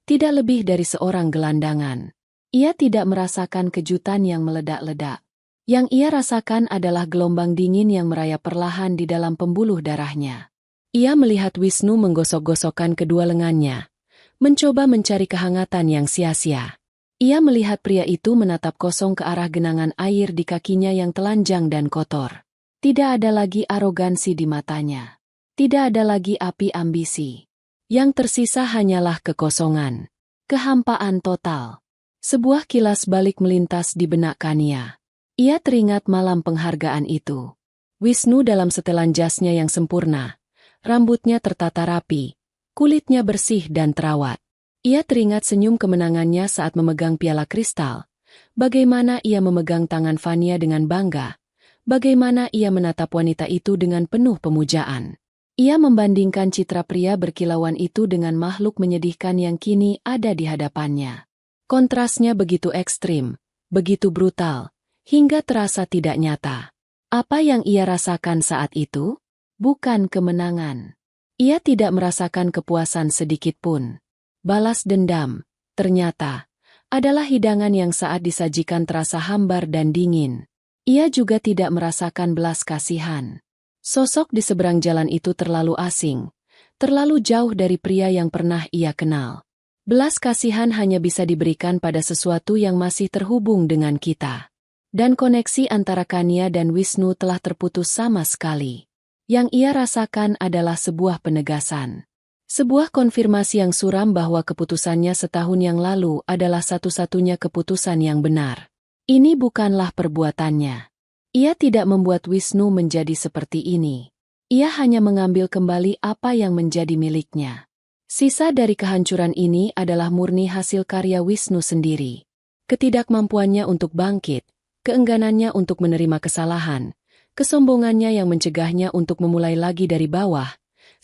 S1: Tidak lebih dari seorang gelandangan. Ia tidak merasakan kejutan yang meledak-ledak. Yang ia rasakan adalah gelombang dingin yang merayap perlahan di dalam pembuluh darahnya. Ia melihat Wisnu menggosok-gosokkan kedua lengannya, mencoba mencari kehangatan yang sia-sia. Ia melihat pria itu menatap kosong ke arah genangan air di kakinya yang telanjang dan kotor. Tidak ada lagi arogansi di matanya. Tidak ada lagi api ambisi. Yang tersisa hanyalah kekosongan. Kehampaan total. Sebuah kilas balik melintas di benak Kania. Ia teringat malam penghargaan itu. Wisnu dalam setelan jasnya yang sempurna. Rambutnya tertata rapi. Kulitnya bersih dan terawat. Ia teringat senyum kemenangannya saat memegang piala kristal. Bagaimana ia memegang tangan Fania dengan bangga. Bagaimana ia menatap wanita itu dengan penuh pemujaan. Ia membandingkan citra pria berkilauan itu dengan makhluk menyedihkan yang kini ada di hadapannya. Kontrasnya begitu ekstrim, begitu brutal, hingga terasa tidak nyata. Apa yang ia rasakan saat itu? Bukan kemenangan. Ia tidak merasakan kepuasan sedikit pun. Balas dendam, ternyata, adalah hidangan yang saat disajikan terasa hambar dan dingin. Ia juga tidak merasakan belas kasihan. Sosok di seberang jalan itu terlalu asing, terlalu jauh dari pria yang pernah ia kenal. Belas kasihan hanya bisa diberikan pada sesuatu yang masih terhubung dengan kita. Dan koneksi antara Kania dan Wisnu telah terputus sama sekali. Yang ia rasakan adalah sebuah penegasan. Sebuah konfirmasi yang suram bahwa keputusannya setahun yang lalu adalah satu-satunya keputusan yang benar. Ini bukanlah perbuatannya. Ia tidak membuat Wisnu menjadi seperti ini. Ia hanya mengambil kembali apa yang menjadi miliknya. Sisa dari kehancuran ini adalah murni hasil karya Wisnu sendiri. Ketidakmampuannya untuk bangkit, keengganannya untuk menerima kesalahan, kesombongannya yang mencegahnya untuk memulai lagi dari bawah,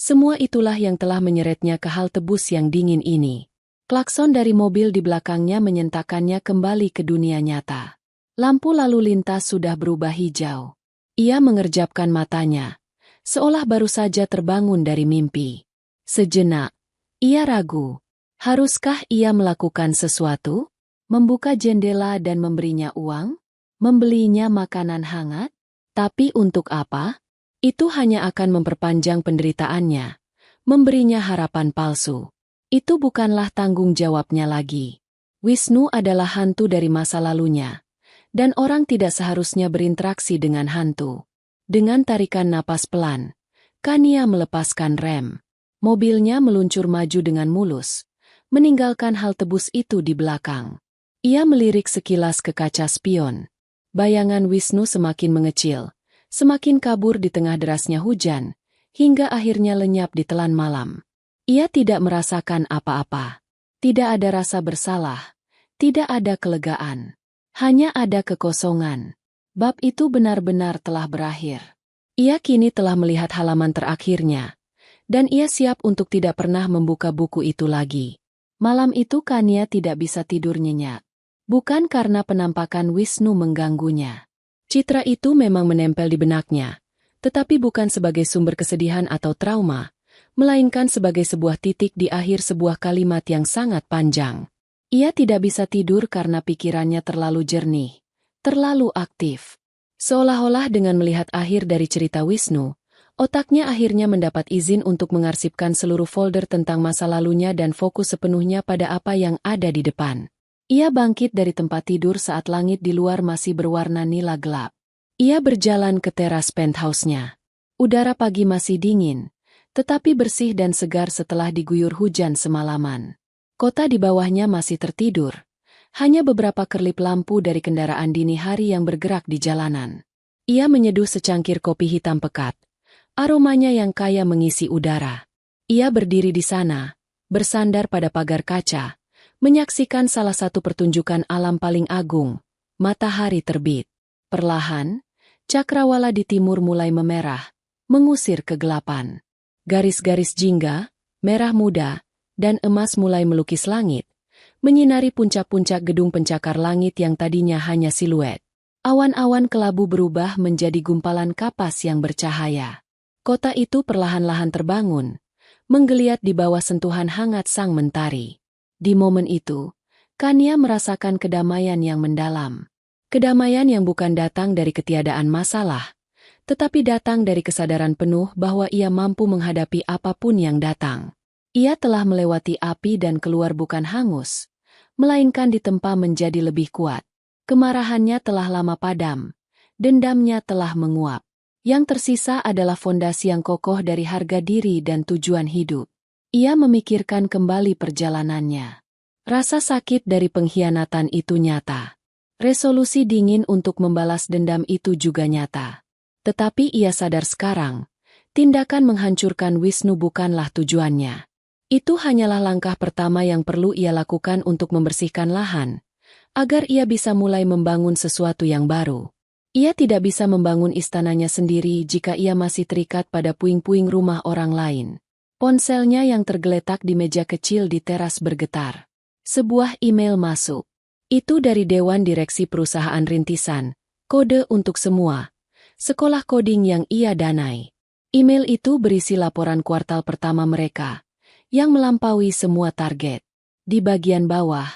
S1: semua itulah yang telah menyeretnya ke hal tebus yang dingin ini. Klakson dari mobil di belakangnya menyentakkannya kembali ke dunia nyata. Lampu lalu lintas sudah berubah hijau. Ia mengerjapkan matanya, seolah baru saja terbangun dari mimpi. Sejenak, ia ragu. Haruskah ia melakukan sesuatu? Membuka jendela dan memberinya uang? Membelinya makanan hangat? Tapi untuk apa? Itu hanya akan memperpanjang penderitaannya, memberinya harapan palsu. Itu bukanlah tanggung jawabnya lagi. Wisnu adalah hantu dari masa lalunya. Dan orang tidak seharusnya berinteraksi dengan hantu. Dengan tarikan napas pelan, Kania melepaskan rem. Mobilnya meluncur maju dengan mulus, meninggalkan hal tebus itu di belakang. Ia melirik sekilas ke kaca spion. Bayangan Wisnu semakin mengecil, semakin kabur di tengah derasnya hujan, hingga akhirnya lenyap di telan malam. Ia tidak merasakan apa-apa. Tidak ada rasa bersalah, tidak ada kelegaan. Hanya ada kekosongan. Bab itu benar-benar telah berakhir. Ia kini telah melihat halaman terakhirnya. Dan ia siap untuk tidak pernah membuka buku itu lagi. Malam itu Kania tidak bisa tidur nyenyak. Bukan karena penampakan Wisnu mengganggunya. Citra itu memang menempel di benaknya. Tetapi bukan sebagai sumber kesedihan atau trauma. Melainkan sebagai sebuah titik di akhir sebuah kalimat yang sangat panjang. Ia tidak bisa tidur karena pikirannya terlalu jernih, terlalu aktif. Seolah-olah dengan melihat akhir dari cerita Wisnu, otaknya akhirnya mendapat izin untuk mengarsipkan seluruh folder tentang masa lalunya dan fokus sepenuhnya pada apa yang ada di depan. Ia bangkit dari tempat tidur saat langit di luar masih berwarna nila gelap. Ia berjalan ke teras penthouse-nya. Udara pagi masih dingin, tetapi bersih dan segar setelah diguyur hujan semalaman. Kota di bawahnya masih tertidur. Hanya beberapa kerlip lampu dari kendaraan dini hari yang bergerak di jalanan. Ia menyeduh secangkir kopi hitam pekat. Aromanya yang kaya mengisi udara. Ia berdiri di sana, bersandar pada pagar kaca, menyaksikan salah satu pertunjukan alam paling agung, matahari terbit. Perlahan, cakrawala di timur mulai memerah, mengusir kegelapan. Garis-garis jingga, merah muda, dan emas mulai melukis langit, menyinari puncak-puncak gedung pencakar langit yang tadinya hanya siluet. Awan-awan kelabu berubah menjadi gumpalan kapas yang bercahaya. Kota itu perlahan-lahan terbangun, menggeliat di bawah sentuhan hangat sang mentari. Di momen itu, Kania merasakan kedamaian yang mendalam. Kedamaian yang bukan datang dari ketiadaan masalah, tetapi datang dari kesadaran penuh bahwa ia mampu menghadapi apapun yang datang. Ia telah melewati api dan keluar bukan hangus, melainkan ditempa menjadi lebih kuat. Kemarahannya telah lama padam, dendamnya telah menguap. Yang tersisa adalah fondasi yang kokoh dari harga diri dan tujuan hidup. Ia memikirkan kembali perjalanannya. Rasa sakit dari pengkhianatan itu nyata. Resolusi dingin untuk membalas dendam itu juga nyata. Tetapi ia sadar sekarang, tindakan menghancurkan Wisnu bukanlah tujuannya. Itu hanyalah langkah pertama yang perlu ia lakukan untuk membersihkan lahan, agar ia bisa mulai membangun sesuatu yang baru. Ia tidak bisa membangun istananya sendiri jika ia masih terikat pada puing-puing rumah orang lain. Ponselnya yang tergeletak di meja kecil di teras bergetar. Sebuah email masuk. Itu dari Dewan Direksi Perusahaan Rintisan, Kode untuk Semua, sekolah coding yang ia danai. Email itu berisi laporan kuartal pertama mereka, yang melampaui semua target. Di bagian bawah,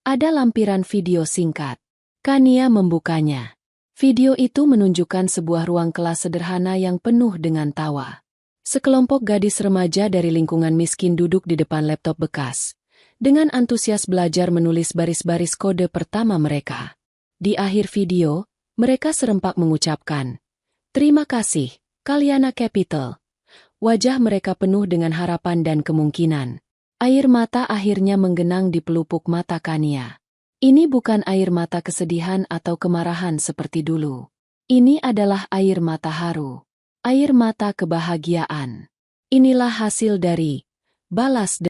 S1: ada lampiran video singkat. Kania membukanya. Video itu menunjukkan sebuah ruang kelas sederhana yang penuh dengan tawa. Sekelompok gadis remaja dari lingkungan miskin duduk di depan laptop bekas, dengan antusias belajar menulis baris-baris kode pertama mereka. Di akhir video, mereka serempak mengucapkan, "Terima kasih, Kalyana Capital." Wajah mereka penuh dengan harapan dan kemungkinan. Air mata akhirnya menggenang di pelupuk mata Kania. Ini bukan air mata kesedihan atau kemarahan seperti dulu. Ini adalah air mata haru. Air mata kebahagiaan. Inilah hasil dari balas